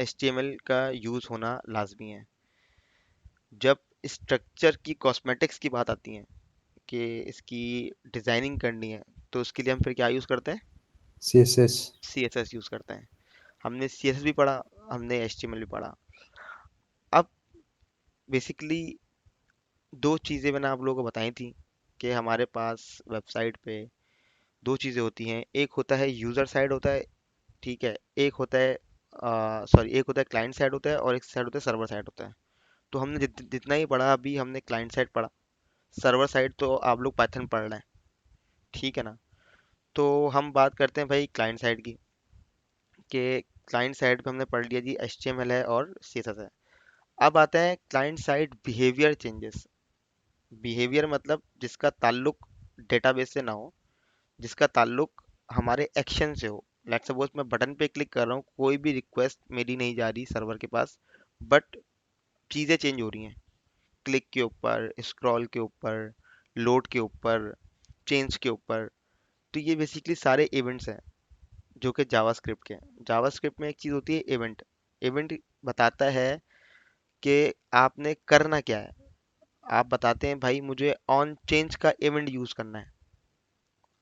HTML का use होना लाजमी है। जब स्ट्रक्चर की कॉस्मेटिक्स की बात आती है कि इसकी डिज़ाइनिंग करनी है, तो उसके लिए हम फिर क्या यूज़ करते हैं? CSS। CSS यूज़ करते हैं। हमने CSS भी पढ़ा, हमने HTML भी पढ़ा। अब बेसिकली दो चीज़ें मैंने आप लोगों को बताई थी कि हमारे पास वेबसाइट पे दो चीज़ें होती हैं। एक होता है यूज़र साइड होता है, ठीक है। एक होता है एक होता है क्लाइंट साइड होता है, और एक साइड होता है सर्वर साइड होता है। तो हमने जितना ही पढ़ा अभी, हमने क्लाइंट साइड पढ़ा। सर्वर साइड तो आप लोग पाइथन पढ़ रहे हैं, ठीक है ना। तो हम बात करते हैं भाई क्लाइंट साइड की, कि क्लाइंट साइड पे हमने पढ़ लिया जी HTML है और CSS है। अब आता है client side behaviour changes. Behaviour मतलब जिसका ताल्लुक डेटाबेस से ना हो, जिसका ताल्लुक हमारे एक्शन से हो। लाइक सपोज मैं बटन पे क्लिक कर रहा हूँ, कोई भी रिक्वेस्ट मेरी नहीं जा रही सर्वर के पास, बट चीज़ें चेंज हो रही हैं। क्लिक के ऊपर, स्क्रॉल के ऊपर, लोड के ऊपर, चेंज के ऊपर। तो ये बेसिकली सारे इवेंट्स हैं जो कि जावास्क्रिप्ट के हैं। जावास्क्रिप्ट में एक चीज़ होती है इवेंट। इवेंट बताता है कि आपने करना क्या है। आप बताते हैं भाई मुझे ऑन चेंज का इवेंट यूज़ करना है।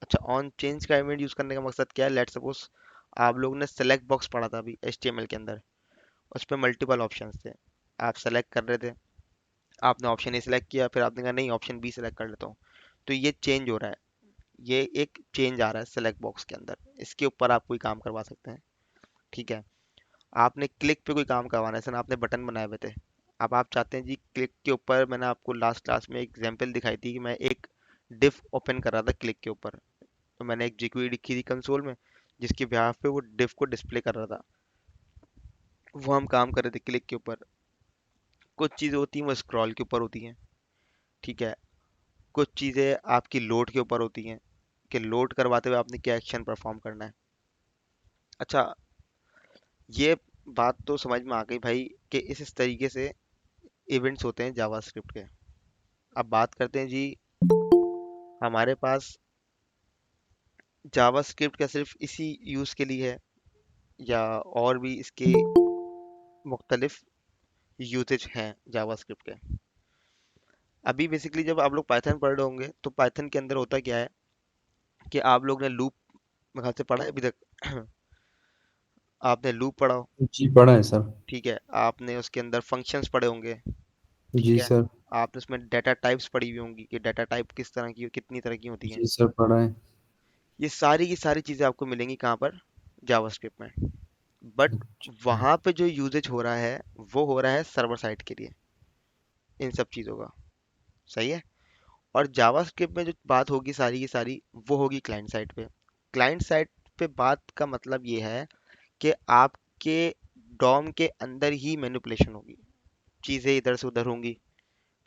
अच्छा, ऑन चेंज का इवेंट यूज़ करने का मकसद क्या है? लेट्स सपोज आप लोगों ने सेलेक्ट बॉक्स पढ़ा था अभी HTML के अंदर। उस पर मल्टीपल ऑप्शंस थे, आप सेलेक्ट कर रहे थे। आपने ऑप्शन ए सेलेक्ट किया, फिर आपने कहा नहीं ऑप्शन बी सेलेक्ट कर लेता हूँ। तो ये चेंज हो रहा है, ये एक चेंज आ रहा है सेलेक्ट बॉक्स के अंदर। इसके ऊपर आप कोई काम करवा सकते हैं, ठीक है। आपने क्लिक पे कोई काम करवाना है, जैसे आपने बटन बनाए हुए थे। अब आप चाहते हैं जी क्लिक के ऊपर, मैंने आपको लास्ट क्लास में एग्जांपल दिखाई थी कि मैं एक डिफ ओपन कर रहा था क्लिक के ऊपर। तो मैंने एक jQuery लिखी थी कंसोल में, जिसके बिहाफ पे वो डिफ को डिस्प्ले कर रहा था। वो हम काम कर रहे थे क्लिक के ऊपर। कुछ चीज़ें होती हैं वो स्क्रॉल के ऊपर होती हैं, ठीक है। कुछ चीज़ें आपकी लोड के ऊपर होती हैं, कि लोड करवाते हुए आपने क्या एक्शन परफॉर्म करना है। अच्छा, ये बात तो समझ में आ गई भाई कि इस तरीके से इवेंट्स होते हैं जावास्क्रिप्ट के। अब बात करते हैं जी, हमारे पास जावास्क्रिप्ट क्या सिर्फ इसी यूज़ के लिए है, या और भी इसके मुख्तलिफ यूजेज हैं जावास्क्रिप्ट के? अभी बेसिकली जब आप लोग पाइथन पढ़ रहे होंगे, तो पाइथन के अंदर होता क्या है कि आप लोग ने लूप मेरे ख्याल से पढ़ा है अभी तक। आपने लूप पढ़ा हो, जी पढ़ा है सर। ठीक है। आपने उसके अंदर फंक्शंस पढ़े होंगे, ठीक जी है। सर। आपने उसमें डाटा टाइप्स पढ़ी हुई होंगी कि डाटा टाइप किस तरह की कितनी तरह की होती हैं। जी सर पढ़ा है। ये सारी की सारी चीज़ें आपको मिलेंगी कहाँ पर? जावास्क्रिप्ट में। बट अच्छा। वहाँ पे जो यूजेज हो रहा है, वो हो रहा है सर्वर साइड के लिए, इन सब चीज़ों का। सही है। और जावास्क्रिप्ट में जो बात होगी सारी की सारी, वो होगी क्लाइंट साइड पे। क्लाइंट साइड पे बात का मतलब ये है कि आपके डॉम के अंदर ही मैनिपुलेशन होगी, चीज़ें इधर से उधर होंगी,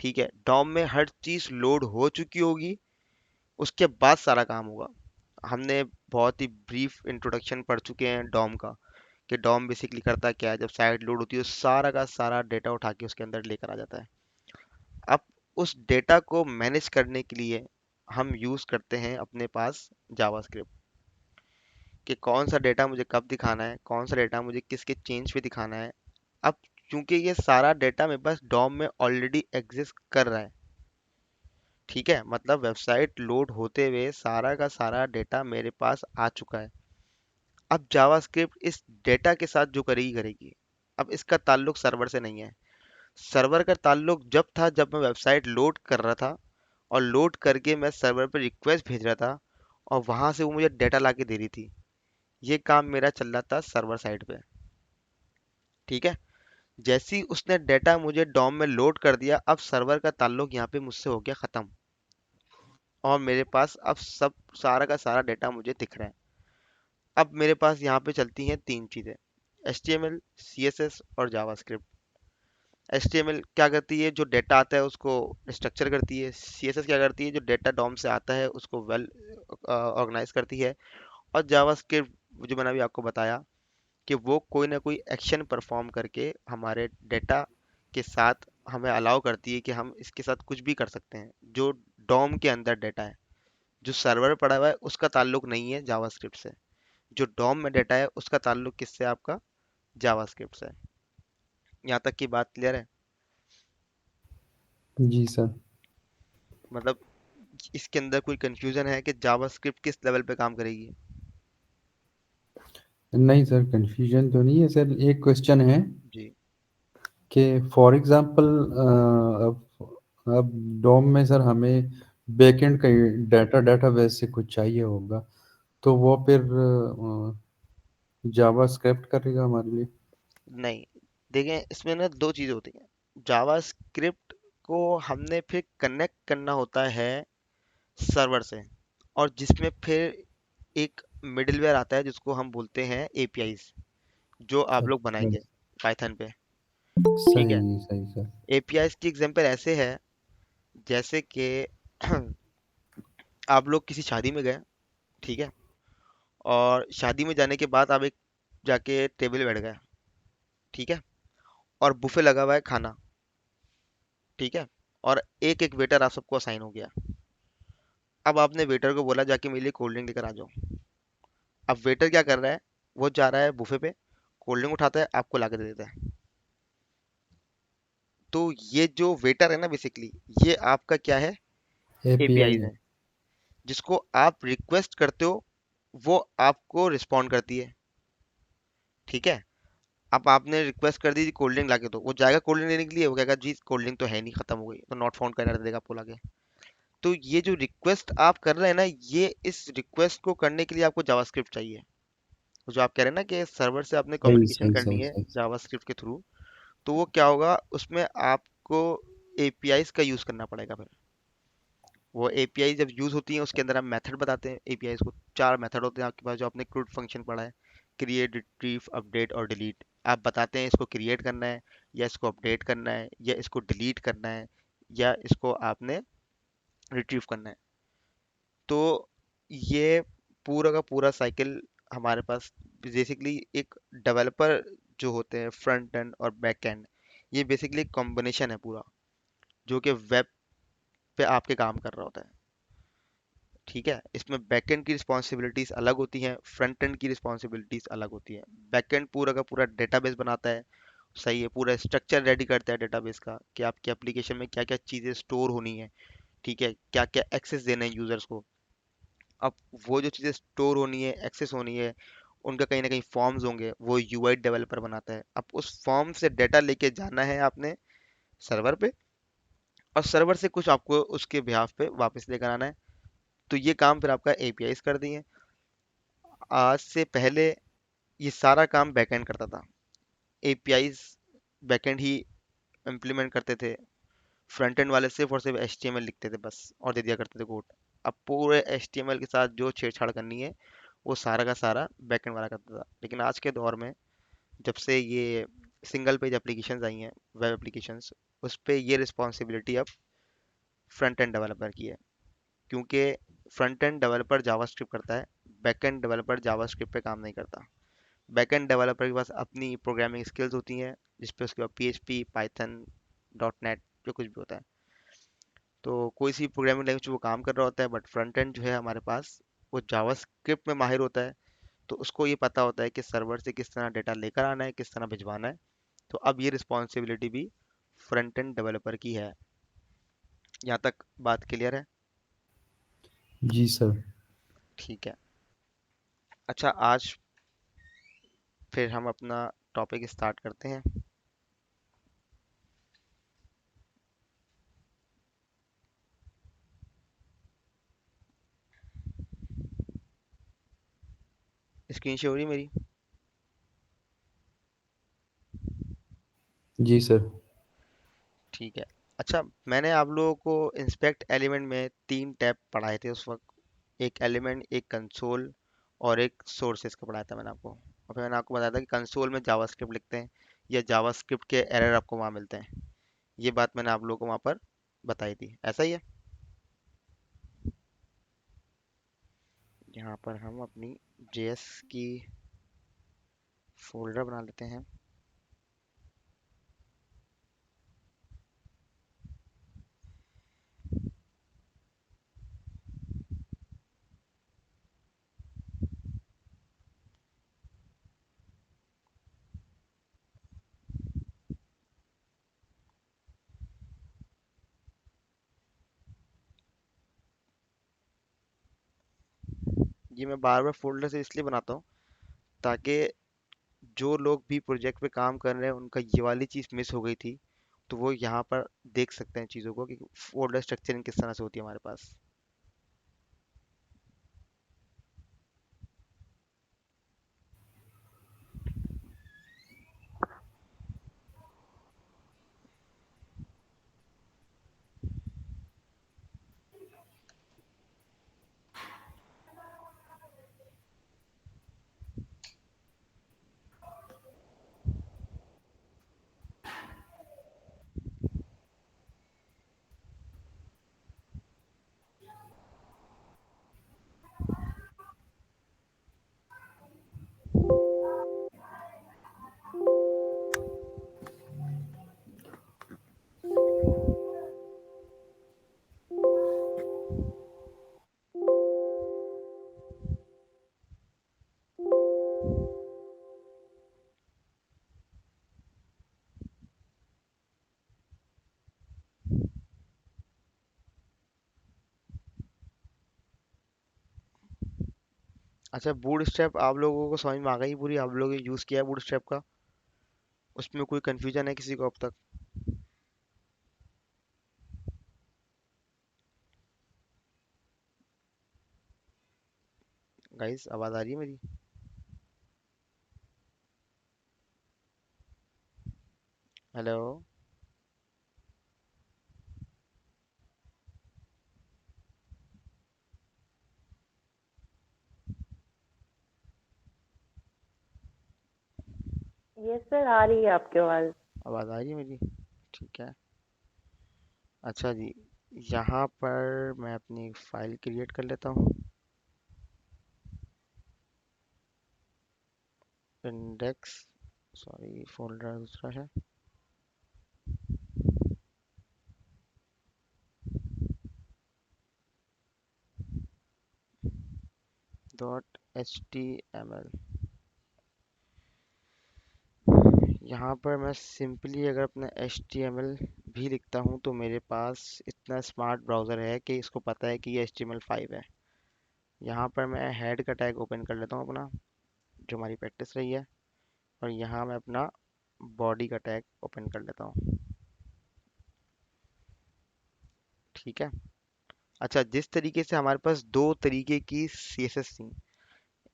ठीक है। डॉम में हर चीज़ लोड हो चुकी होगी, उसके बाद सारा काम होगा। हमने बहुत ही ब्रीफ इंट्रोडक्शन पढ़ चुके हैं डॉम का, कि डॉम बेसिकली करता क्या है। जब साइट लोड होती है, सारा का सारा डेटा उठा के उसके अंदर लेकर आ जाता है। अब उस डेटा को मैनेज करने के लिए हम यूज़ करते हैं अपने पास जावास्क्रिप्ट, कि कौन सा डेटा मुझे कब दिखाना है, कौन सा डेटा मुझे किसके चेंज पे दिखाना है। अब चूंकि ये सारा डेटा मेरे पास डॉम में ऑलरेडी एग्जिस्ट कर रहा है, ठीक है, मतलब वेबसाइट लोड होते हुए सारा का सारा डेटा मेरे पास आ चुका है। अब जावास्क्रिप्ट इस डेटा के साथ जो करेगी करेगी। अब इसका ताल्लुक सर्वर से नहीं है। सर्वर का ताल्लुक जब था जब मैं वेबसाइट लोड कर रहा था, और लोड करके मैं सर्वर पर रिक्वेस्ट भेज रहा था, और वहां से वो मुझे डेटा ला के दे रही थी। ये काम मेरा चल रहा था सर्वर साइड पे, ठीक है। जैसे ही उसने डेटा मुझे डॉम में लोड कर दिया, अब सर्वर का ताल्लुक यहाँ पे मुझसे हो गया ख़त्म, और मेरे पास अब सब सारा का सारा डेटा मुझे दिख रहा है। अब मेरे पास यहाँ पे चलती हैं तीन चीज़ें: HTML, CSS और जावास्क्रिप्ट। HTML क्या करती है? जो डेटा आता है उसको स्ट्रक्चर करती है। CSS क्या करती है? जो डेटा डॉम से आता है उसको वेल ऑर्गेनाइज करती है। और जावास्क्रिप्ट जो मैंने अभी आपको बताया, कि वो कोई ना कोई एक्शन परफॉर्म करके हमारे डेटा के साथ हमें अलाउ करती है कि हम इसके साथ कुछ भी कर सकते हैं। जो डॉम के अंदर डेटा है, जो सर्वर पड़ा हुआ है, उसका ताल्लुक नहीं है जावास्क्रिप्ट से। जो डॉम में डेटा है उसका ताल्लुक किससे है? आपका जावास्क्रिप्ट से। यहाँ तक की बात क्लियर है? जी सर। मतलब इसके अंदर कोई कंफ्यूजन है कि जावास्क्रिप्ट किस लेवल पे काम करेगी? नहीं सर, कंफ्यूजन तो नहीं है सर। एक क्वेश्चन है जी। कि फॉर एग्जांपल अब डोम में सर हमें बैकएंड का डाटाबेस से कुछ चाहिए होगा, तो वो फिर जावा स्क्रिप्ट करेगा हमारे लिए। नहीं, देखें इसमें ना दो चीज़ होती हैं। जावास्क्रिप्ट को हमने फिर कनेक्ट करना होता है सर्वर से, और जिसमें फिर एक मिडिलवेयर आता है जिसको हम बोलते हैं एपीआईज, जो आप लोग अच्छा, बनाएंगे पाइथन पे। ठीक है। सही सही सर। एपीआईज की एग्जांपल ऐसे है, जैसे कि आप लोग किसी शादी में गए, ठीक है, और शादी में जाने के बाद आप एक जाके टेबल बैठ गए, ठीक है, और बुफे लगा हुआ है खाना, ठीक है, और एक एक वेटर आप सबको असाइन हो गया। अब आपने वेटर को बोला जाके मेरे लिए कोल्ड ड्रिंक लेकर आ जाओ। अब वेटर क्या कर रहा है, वो जा रहा है बुफे पे, कोल्ड ड्रिंक उठाता है, आपको ला के दे देता है। तो ये जो वेटर है ना, बेसिकली ये आपका क्या है, एपीआई एपीआई है। है, जिसको आप रिक्वेस्ट करते हो, वो आपको रिस्पॉन्ड करती है। ठीक है। अब आपने रिक्वेस्ट कर दी कोल्ड ड्रिंक ला के, दो, वो जाएगा कोल्ड ड्रिंक लेने के लिए, वो कहेगा जी कोल्ड ड्रिंक तो है नहीं, खत्म हो गई, तो नॉट फाउंड कर देगा आपको लाके। तो ये जो रिक्वेस्ट आप कर रहे हैं ना, ये इस रिक्वेस्ट को करने के लिए आपको जावास्क्रिप्ट चाहिए। तो जो आप कह रहे हैं ना कि सर्वर से आपने सही कम्युनिकेशन सही करनी सही है सही। जावास्क्रिप्ट के थ्रू, तो वो क्या होगा, उसमें आपको एपीआईज का यूज करना पड़ेगा फिर। वो एपीआई जब यूज होती हैं, उसके अंदर हम मेथड बताते हैं एपीआईज को। चार मेथड होते हैं आपके पास, जो आपने क्रूड फंक्शन पढ़ा है, क्रिएट, रिट्रीव, अपडेट और डिलीट। आप बताते हैं इसको क्रिएट करना है, या इसको अपडेट करना है, या इसको डिलीट करना है, या इसको आपने रिट्रीव करना है। तो ये पूरा का पूरा साइकिल हमारे पास बेसिकली एक डेवलपर जो होते हैं, फ्रंट एंड और बैक एंड, ये बेसिकली एक कॉम्बिनेशन है पूरा, जो कि वेब पे आपके काम कर रहा होता है। ठीक है। इसमें बैकएंड की रिस्पॉन्सिबिलिटीज अलग होती हैं, फ्रंट एंड की रिस्पॉन्सिबिलिटीज अलग होती हैं। बैकएंड पूरा का पूरा डेटाबेस बनाता है, सही है, पूरा स्ट्रक्चर रेडी करता है डेटाबेस का, कि आपकी एप्लीकेशन में क्या क्या चीज़ें स्टोर होनी है, ठीक है, क्या क्या एक्सेस देना है यूजर्स को। अब वो जो चीज़ें स्टोर होनी है, एक्सेस होनी है, उनका कहीं ना कहीं फॉर्म्स होंगे, वो यूआई डेवलपर बनाता है। अब उस फॉर्म से डेटा लेके जाना है आपने सर्वर पे, और सर्वर से कुछ आपको उसके बिहाफ पे वापस लेकर आना है। तो ये काम फिर आपका एपीआईज कर दिए। आज से पहले ये सारा काम बैकएंड करता था, एपीआईज बैकएंड ही इम्प्लीमेंट करते थे, फ्रंट एंड वाले सिर्फ और सिर्फ एचटीएमएल लिखते थे बस, और दे दिया करते थे कोड। अब पूरे एचटीएमएल के साथ जो छेड़छाड़ करनी है, वो सारा का सारा बैकएंड वाला करता था। लेकिन आज के दौर में, जब से ये सिंगल पेज एप्लीकेशंस आई हैं, वेब एप्लीकेशंस, उस पे ये रिस्पॉन्सिबिलिटी अब फ्रंट एंड डेवलपर की है। क्योंकि फ्रंट एंड डेवलपर जावास्क्रिप्ट करता है, बैक एंड डेवलपर जावास्क्रिप्ट पे काम नहीं करता। बैकएंड डेवलपर के पास अपनी प्रोग्रामिंग स्किल्स होती हैं, जिसपे उसके पास पीएचपी, पाइथन, डॉट नेट, जो कुछ भी होता है, तो कोई सी प्रोग्रामिंग लैंग्वेज वो काम कर रहा होता है। बट फ्रंट एंड जो है हमारे पास, वो जावास्क्रिप्ट में माहिर होता है। तो उसको ये पता होता है कि सर्वर से किस तरह डेटा लेकर आना है, किस तरह भिजवाना है। तो अब ये रिस्पॉन्सिबिलिटी भी फ्रंट एंड डेवलपर की है। यहाँ तक बात क्लियर है? जी सर। ठीक है। अच्छा, आज फिर हम अपना टॉपिक स्टार्ट करते हैं। स्क्रीन शेयर हो रही है मेरी? जी सर। ठीक है। अच्छा, मैंने आप लोगों को इंस्पेक्ट एलिमेंट में तीन टैब पढ़ाए थे उस वक्त। एक एलिमेंट, एक कंसोल, और एक सोर्सेज का पढ़ाया था मैंने आपको। और फिर मैंने आपको बताया था कि कंसोल में जावास्क्रिप्ट लिखते हैं, या जावास्क्रिप्ट के एरर आपको वहाँ मिलते हैं। ये बात मैंने आप लोगों को वहाँ पर बताई थी, ऐसा ही है। यहाँ पर हम अपनी जेएस की फोल्डर बना लेते हैं। ये मैं बार बार फोल्डर से इसलिए बनाता हूँ ताकि जो लोग भी प्रोजेक्ट पे काम कर रहे हैं उनका ये वाली चीज़ मिस हो गई थी, तो वो यहाँ पर देख सकते हैं चीज़ों को कि फोल्डर स्ट्रक्चरिंग किस तरह से होती है हमारे पास। अच्छा, बूट स्ट्रैप आप लोगों को समझ में आ गई पूरी? आप लोगों ने यूज़ किया है बूट स्ट्रैप का? उसमें कोई कंफ्यूजन है किसी को अब तक? गाइस, आवाज़ आ रही है मेरी? हेलो? यस सर, आ रही है आपकी आवाज़। आवाज़ आ रही है मेरी? ठीक है। अच्छा जी, यहाँ पर मैं अपनी फाइल क्रिएट कर लेता हूँ। इंडेक्स, सॉरी फोल्डर दूसरा है। Dot H T M L. यहाँ पर मैं सिंपली अगर अपना एच टी एम एल भी लिखता हूँ तो मेरे पास इतना स्मार्ट ब्राउज़र है कि इसको पता है कि ये एच टी एम एल 5 है। यहाँ पर मैं हेड का टैग ओपन कर लेता हूँ अपना, जो हमारी प्रैक्टिस रही है। और यहाँ मैं अपना बॉडी का टैग ओपन कर लेता हूँ। ठीक है। अच्छा, जिस तरीके से हमारे पास दो तरीके की सीएसएस थी,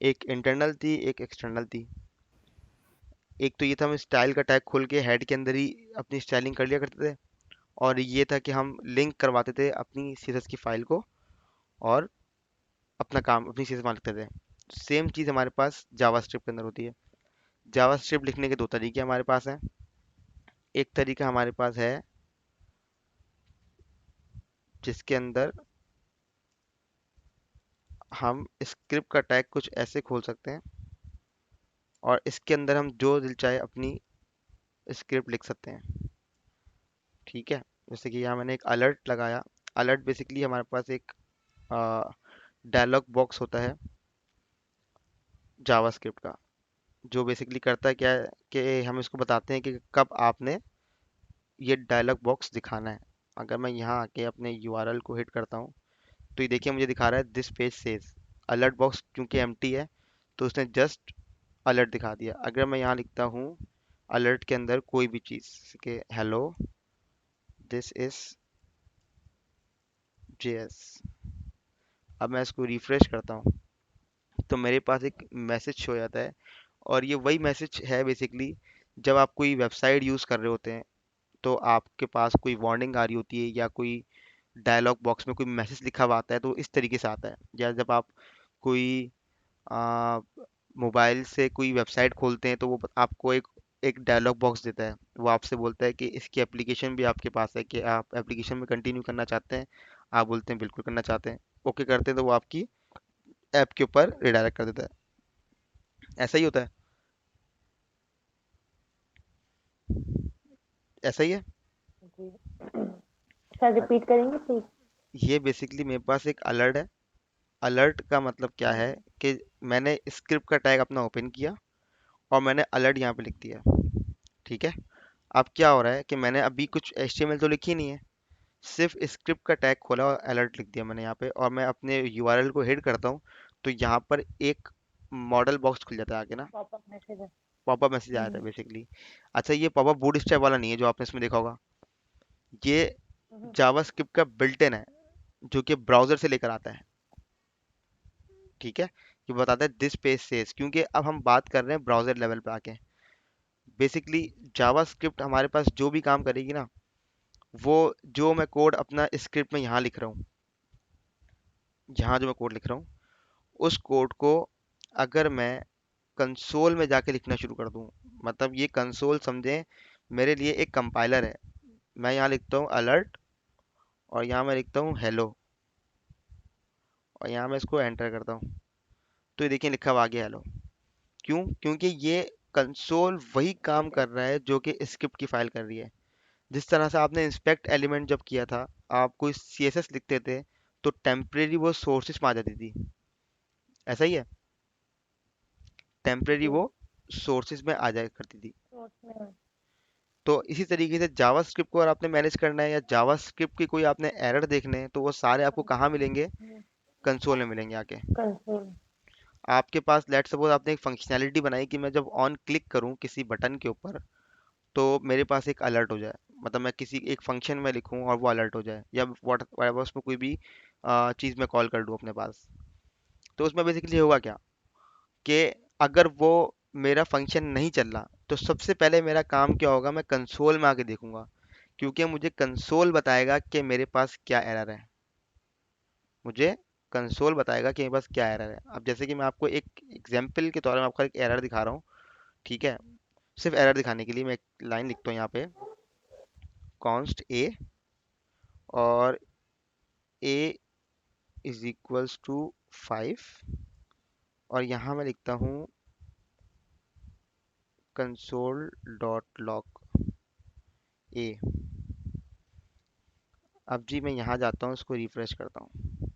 एक इंटरनल थी एक एक्सटर्नल थी। एक तो ये था हम स्टाइल का टैग खोल के हेड के अंदर ही अपनी स्टाइलिंग कर लिया करते थे, और ये था कि हम लिंक करवाते थे अपनी सीएसएस की फाइल को और अपना काम अपनी सीएसएस में लिखते थे। सेम चीज़ हमारे पास जावास्क्रिप्ट के अंदर होती है। जावास्क्रिप्ट लिखने के दो तरीके हमारे पास हैं। एक तरीका हमारे पास है जिसके अंदर हम स्क्रिप्ट का टैग कुछ ऐसे खोल सकते हैं और इसके अंदर हम जो दिल चाहे अपनी स्क्रिप्ट लिख सकते हैं। ठीक है। जैसे कि यहाँ मैंने एक अलर्ट लगाया। अलर्ट बेसिकली हमारे पास एक डायलॉग बॉक्स होता है जावास्क्रिप्ट का, जो बेसिकली करता है क्या है कि हम इसको बताते हैं कि कब आपने ये डायलॉग बॉक्स दिखाना है। अगर मैं यहाँ आके अपने यूआरएल को हिट करता हूँ तो ये देखिए मुझे दिखा रहा है this page says alert box, क्योंकि एम्प्टी है तो उसने जस्ट अलर्ट दिखा दिया। अगर मैं यहाँ लिखता हूँ अलर्ट के अंदर कोई भी चीज़ कि हेलो दिस इज जेएस, अब मैं इसको रिफ्रेश करता हूँ तो मेरे पास एक मैसेज शो हो जाता है। और ये वही मैसेज है बेसिकली, जब आप कोई वेबसाइट यूज़ कर रहे होते हैं तो आपके पास कोई वार्निंग आ रही होती है या कोई डायलॉग बॉक्स में कोई मैसेज लिखा हुआ आता है, तो इस तरीके से आता है। या जब आप कोई आ, मोबाइल से कोई वेबसाइट खोलते हैं तो वो आपको एक एक डायलॉग बॉक्स देता है। वो आपसे बोलता है कि इसकी एप्लीकेशन भी आपके पास है, कि आप एप्लीकेशन में कंटिन्यू करना चाहते हैं। आप बोलते हैं बिल्कुल करना चाहते हैं, ओके करते हैं, तो वो आपकी ऐप के ऊपर रिडायरेक्ट कर देता है। ऐसा ही होता है। ऐसा ही है। जी सर, अ- रिपीट करेंगे प्लीज। ये बेसिकली मेरे पास एक अलर्ट है। अलर्ट का मतलब क्या है कि मैंने स्क्रिप्ट का टैग अपना ओपन किया और मैंने अलर्ट यहाँ पे लिख दिया। ठीक है। अब क्या हो रहा है कि मैंने अभी कुछ HTML तो लिखी नहीं है, सिर्फ स्क्रिप्ट का टैग खोला और अलर्ट लिख दिया मैंने यहाँ पे, और मैं अपने यूआरएल को हिट करता हूँ तो यहाँ पर एक मॉडल बॉक्स खुल जाता है आगे ना, पॉपअप मैसेज है। पॉपअप मैसेज आ जाता है बेसिकली। अच्छा, ये पॉपअप बूटस्ट्रैप वाला नहीं है जो आपने इसमें देखा होगा, ये हम्म, जावास्क्रिप्ट का बिल्ट इन है जो कि ब्राउजर से लेकर आता है। ठीक है, ये बताता है दिस पेज सेज, क्योंकि अब हम बात कर रहे हैं ब्राउजर लेवल पे आके। बेसिकली जावास्क्रिप्ट हमारे पास जो भी काम करेगी ना, वो जो मैं कोड अपना स्क्रिप्ट में यहाँ लिख रहा हूँ, यहाँ जो मैं कोड लिख रहा हूँ, उस कोड को अगर मैं कंसोल में जाके लिखना शुरू कर दूँ, मतलब ये कंसोल समझें मेरे लिए एक कंपाइलर है। मैं यहाँ लिखता हूँ अलर्ट, और यहाँ मैं लिखता हूँ हेलो, और यहाँ मैं इसको एंटर करता हूँ, तो ये देखिए लिखा हुआ आ गया हेलो। क्यों? क्योंकि ये कंसोल वही काम कर रहा है जो कि स्क्रिप्ट की फाइल कर रही है। जिस तरह से आपने इंस्पेक्ट एलिमेंट जब किया था, आप कोई सीएसएस लिखते थे तो टेम्परेरी वो सोर्सेस में आ जाती थी, ऐसा ही है, टेम्परेरी जी। वो सोर्सेस में आ जाया करती थी। सोर्स में। तो इसी तरीके से जावास्क्रिप्ट को अगर आपने मैनेज करना है या जावास्क्रिप्ट की कोई आपने एरर देखने हैं, तो वो सारे आपको कहाँ मिलेंगे? कंसोल में मिलेंगे आके। कंसोल। आपके पास लेट सपोज आपने एक फंक्शनैलिटी बनाई कि मैं जब ऑन क्लिक करूं किसी बटन के ऊपर, तो मेरे पास एक अलर्ट हो जाए, मतलब मैं किसी एक फंक्शन में लिखूं और वो अलर्ट हो जाए, या व्हाट उसमें कोई भी चीज़ मैं कॉल कर दूं अपने पास। तो उसमें बेसिकली होगा क्या कि अगर वो मेरा फंक्शन नहीं चल रहा, तो सबसे पहले मेरा काम क्या होगा, मैं कंसोल में आके देखूंगा, क्योंकि मुझे कंसोल बताएगा कि मेरे पास क्या एरर है। मुझे कंसोल बताएगा कि मेरे पास क्या एरर है। अब जैसे कि मैं आपको एक एग्जांपल के तौर में आपका एक एरर दिखा रहा हूँ, ठीक है? सिर्फ एरर दिखाने के लिए मैं एक लाइन लिखता हूँ यहाँ पे, कॉन्स्ट ए, और ए इज इक्वल्स टू 5, और यहाँ मैं लिखता हूँ कंसोल डॉट लॉग ए। अब जी मैं यहाँ जाता हूँ, इसको रिफ्रेश करता हूँ,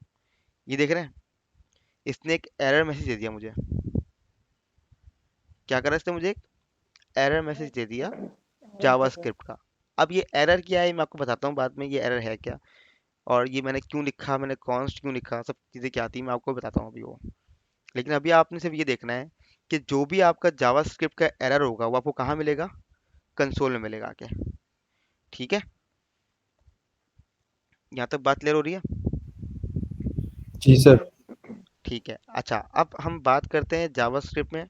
ये देख रहे हैं, इसने एक एरर मैसेज दे दिया मुझे। क्या करा इसने? मुझे एक एरर मैसेज दे दिया जावास्क्रिप्ट का। अब ये एरर क्या है मैं आपको बताता हूँ बाद में, ये एरर है क्या, और ये मैंने क्यों लिखा, मैंने कॉन्स्ट क्यों लिखा, सब चीज़ें क्या आती है मैं आपको बताता हूँ अभी वो। लेकिन अभी आपने सिर्फ ये देखना है कि जो भी आपका जावास्क्रिप्ट का एरर होगा वो आपको कहाँ मिलेगा? कंसोल में मिलेगा आके। ठीक है, यहाँ तक बात क्लियर हो रही है? जी सर। ठीक है। अच्छा, अब हम बात करते हैं जावास्क्रिप्ट में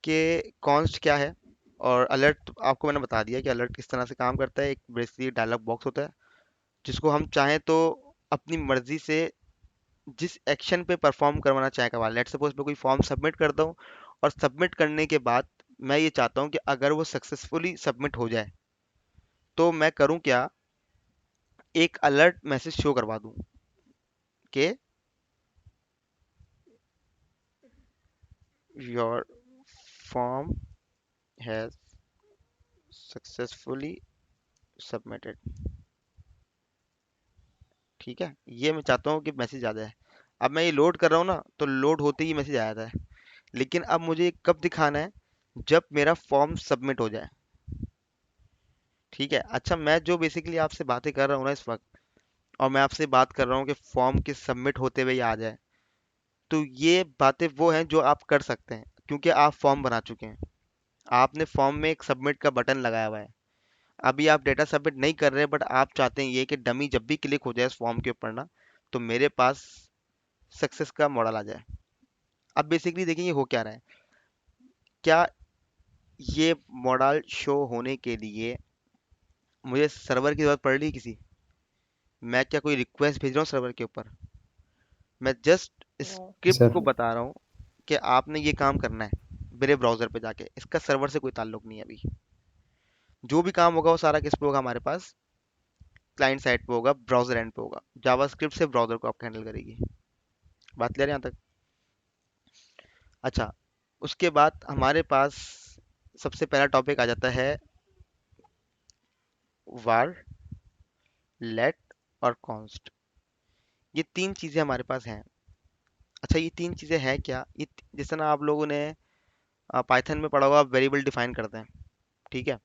कि कॉन्स्ट क्या है, और अलर्ट आपको मैंने बता दिया कि अलर्ट किस तरह से काम करता है। एक बेसिकली डायलॉग बॉक्स होता है जिसको हम चाहें तो अपनी मर्जी से जिस एक्शन पे परफॉर्म करवाना चाहे करवा। लेट सपोज मैं कोई फॉर्म सबमिट करता हूँ, और सबमिट करने के बाद मैं ये चाहता हूँ कि अगर वो सक्सेसफुली सबमिट हो जाए, तो मैं करूँ क्या, एक अलर्ट मैसेज शो करवा दूँ कि your form has successfully submitted. ठीक है, ये मैं चाहता हूँ कि मैसेज आ जाए। अब मैं ये लोड कर रहा हूँ ना, तो लोड होते ही मैसेज आ जाता है। लेकिन अब मुझे ये कब दिखाना है? जब मेरा फॉर्म सबमिट हो जाए। ठीक है। अच्छा, मैं जो बेसिकली आपसे बातें कर रहा हूँ ना इस वक्त, और मैं आपसे बात कर रहा हूँ कि फॉर्म के सबमिट होते हुए ये आ जाए, तो ये बातें वो हैं जो आप कर सकते हैं क्योंकि आप फॉर्म बना चुके हैं। आपने फॉर्म में एक सबमिट का बटन लगाया हुआ है। अभी आप डेटा सबमिट नहीं कर रहे, बट आप चाहते हैं ये कि डमी जब भी क्लिक हो जाए इस फॉर्म के ऊपर ना, तो मेरे पास सक्सेस का मॉडल आ जाए। अब बेसिकली देखिए ये हो क्या रहा है, क्या ये मॉडल शो होने के लिए मुझे सर्वर की जरूरत पड़ रही है किसी? मैं क्या कोई रिक्वेस्ट भेज रहा हूँ सर्वर के ऊपर? मैं जस्ट नो। स्क्रिप्ट सर को बता रहा हूँ कि आपने ये काम करना है मेरे ब्राउजर पे जाके। इसका सर्वर से कोई ताल्लुक नहीं है अभी। जो भी काम होगा वो सारा किस पे होगा हमारे पास? क्लाइंट साइड पे होगा, ब्राउजर एंड पे होगा। जावास्क्रिप्ट से ब्राउजर को आप हैंडल करेगी। बात क्लियर है यहाँ तक? अच्छा, उसके बाद हमारे पास सबसे पहला टॉपिक आ जाता है वार, लेट और कॉन्स्ट। ये तीन चीजें हमारे पास हैं। अच्छा, ये तीन चीजें हैं क्या? जिस तरह आप लोगों ने पाइथन में पढ़ा होगा, आप वेरिएबल डिफाइन करते हैं। ठीक है,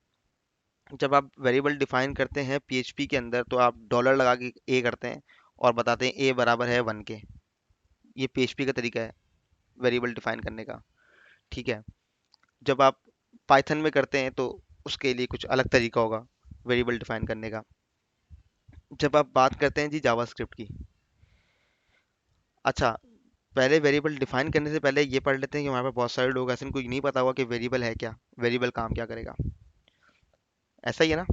जब आप वेरिएबल डिफाइन करते हैं पीएचपी के अंदर, तो आप डॉलर लगा के ए करते हैं और बताते हैं ए बराबर है 1 के। ये PHP का तरीका है वेरिएबल डिफाइन करने का। ठीक है, जब आप पाइथन में करते हैं तो उसके लिए कुछ अलग तरीका होगा वेरिएबल डिफाइन करने का। जब आप बात करते हैं जी जावास्क्रिप्ट की, अच्छा, पहले वेरिएबल डिफाइन करने से पहले ये पढ़ लेते हैं कि हमारे पास बहुत सारे लोग ऐसे हैं, कोई नहीं पता हुआ कि वेरिएबल है क्या, वेरिएबल काम क्या करेगा। ऐसा ही है ना?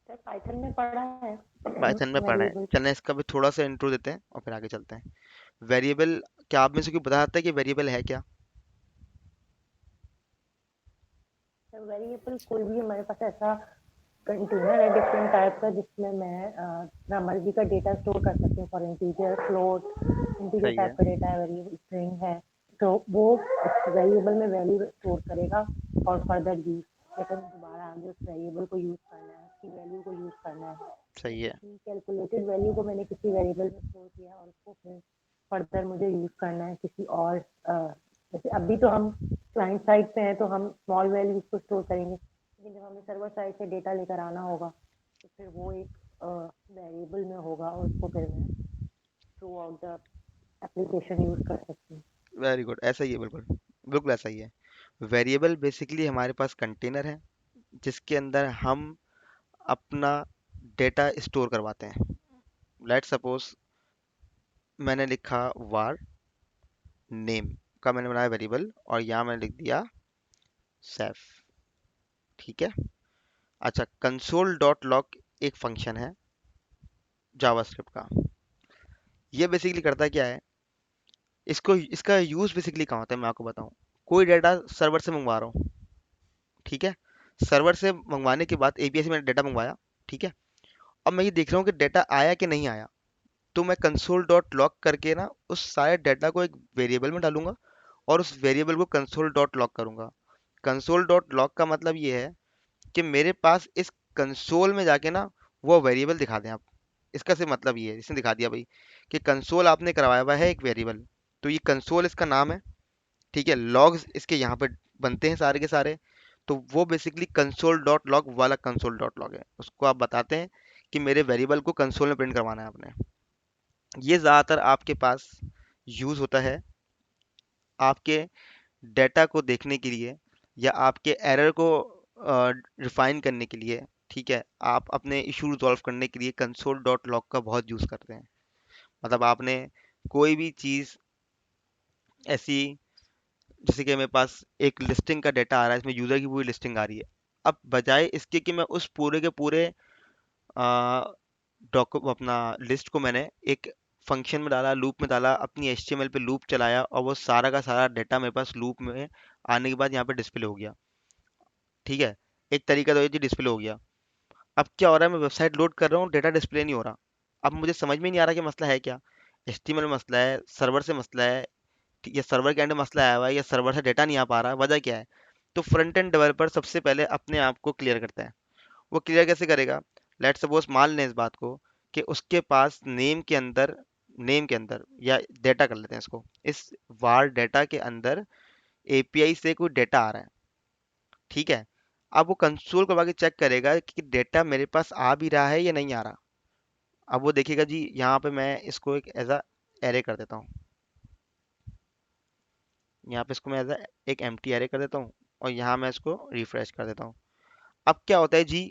सर पाइथन में पढ़ा है पाइथन में पढ़ा है, वेरिएबल। चलें इसका भी थोड़ा सा इंट्रो देते हैं और फिर आगे चलते हैं। वेरिएबल, क्या आप में से कोई बता सकता है कि वेरिएबल है क्या? सर वेरिएबल कोई भी हमारे पास ऐसा कंटेनर है डिफरेंट टाइप का जिसमें मैं अपना मर्जी का डेटा स्टोर कर सकती हूँ। फॉर इंटीजर, फ्लोट, इंटीजर सही टाइप है। का डेटा है, वेरिएबल स्ट्रिंग है। तो वो वेरिएबल में वैल्यू स्टोर करेगा और फर्दर यूज, लेकिन दोबारा आगे उस वेरिएबल को यूज करना है, उसकी वैल्यू को यूज करना है। सही है। उसकी कैलकुलेटेड वैल्यू को मैंने किसी वेरिएबल में स्टोर किया और उसको फिर फर्दर मुझे यूज करना है किसी और जैसे अभी तो हम क्लाइंट साइड पे हैं तो हम स्मॉल वैल्यूज को स्टोर करेंगे, लेकिन जब हमें सर्वर साइड से डेटा लेकर आना होगा तो फिर वो एक वेरिएबल में होगा और उसको फिर मैं through out the application use कर सकती हूँ। वेरी गुड, ऐसा ही है, बिल्कुल बिल्कुल ऐसा ही है। वेरिएबल बेसिकली हमारे पास कंटेनर है जिसके अंदर हम अपना डेटा स्टोर करवाते हैं। लेट सपोज मैंने लिखा var नेम का, मैंने बनाया वेरिएबल और यहाँ मैंने लिख दिया सेफ। ठीक है। अच्छा, कंसोल डॉट लॉग एक फंक्शन है जावास्क्रिप्ट का। ये बेसिकली करता क्या है, इसको इसका यूज बेसिकली कहाँ होता है मैं आपको बताऊं। कोई डाटा सर्वर से मंगवा रहा हूँ, ठीक है, सर्वर से मंगवाने के बाद एपीआई से मैंने डाटा मंगवाया, ठीक है, अब मैं ये देख रहा हूँ कि डाटा आया कि नहीं आया, तो मैं कंसोल डॉट लॉग करके ना उस सारे डाटा को एक वेरिएबल में डालूंगा और उस वेरिएबल को कंसोल डॉट लॉग करूंगा। कंसोल डॉट लॉग का मतलब ये है कि मेरे पास इस कंसोल में जाके ना वो वेरिएबल दिखा दें आप। इसका सिर्फ मतलब ये है, इसने दिखा दिया भाई कि कंसोल आपने करवाया हुआ है एक वेरिएबल, तो ये कंसोल इसका नाम है, ठीक है, लॉग्स इसके यहाँ पे बनते हैं सारे के सारे। तो वो बेसिकली कंसोल डॉट लॉग वाला कंसोल डॉट लॉग है, उसको आप बताते हैं कि मेरे वेरिएबल को कंसोल में प्रिंट करवाना है आपने। ये ज़्यादातर आपके पास यूज़ होता है आपके डेटा को देखने के लिए या आपके एरर को रिफाइन करने के लिए। ठीक है, आप अपने इशू रिजॉल्व करने के लिए कंसोल डॉट लॉग का बहुत यूज़ करते हैं। मतलब आपने कोई भी चीज़ ऐसी, जैसे कि मेरे पास एक लिस्टिंग का डेटा आ रहा है, इसमें यूज़र की पूरी लिस्टिंग आ रही है, अब बजाय इसके कि मैं उस पूरे के पूरे डॉक अपना लिस्ट को मैंने एक फंक्शन में डाला, लूप में डाला, अपनी एचटीएमएल पे लूप चलाया और वो सारा का सारा डेटा मेरे पास लूप में आने के बाद यहाँ पे डिस्प्ले हो गया। ठीक है, एक तरीका तो ये डिस्प्ले हो गया। अब क्या हो रहा है, मैं वेबसाइट लोड कर रहा हूँ, डेटा डिस्प्ले नहीं हो रहा। अब मुझे समझ में नहीं आ रहा कि मसला है क्या, एचटीएमएल में मसला है, सर्वर से मसला है, या सर्वर के एंड में मसला आया हुआ है, या सर्वर से डेटा नहीं आ पा रहा है, वजह क्या है। तो फ्रंट एंड डेवलपर सबसे पहले अपने आप को क्लियर करता है। वो क्लियर कैसे करेगा, लेट सपोज मान लें इस बात को कि उसके पास नेम के अंदर या डेटा कर लेते हैं इसको, इस वार डेटा के अंदर एपीआई से कोई डेटा आ रहा है, ठीक है। अब वो कंसोल को आगे चेक करेगा कि डेटा मेरे पास आ भी रहा है या नहीं आ रहा। अब वो देखेगा जी, यहाँ पे मैं इसको एक एज अ एरे कर देता हूँ, यहाँ पे इसको मैं एज अ एक एम्प्टी एरे कर देता हूँ और यहाँ मैं इसको रिफ्रेश कर देता हूँ। अब क्या होता है जी,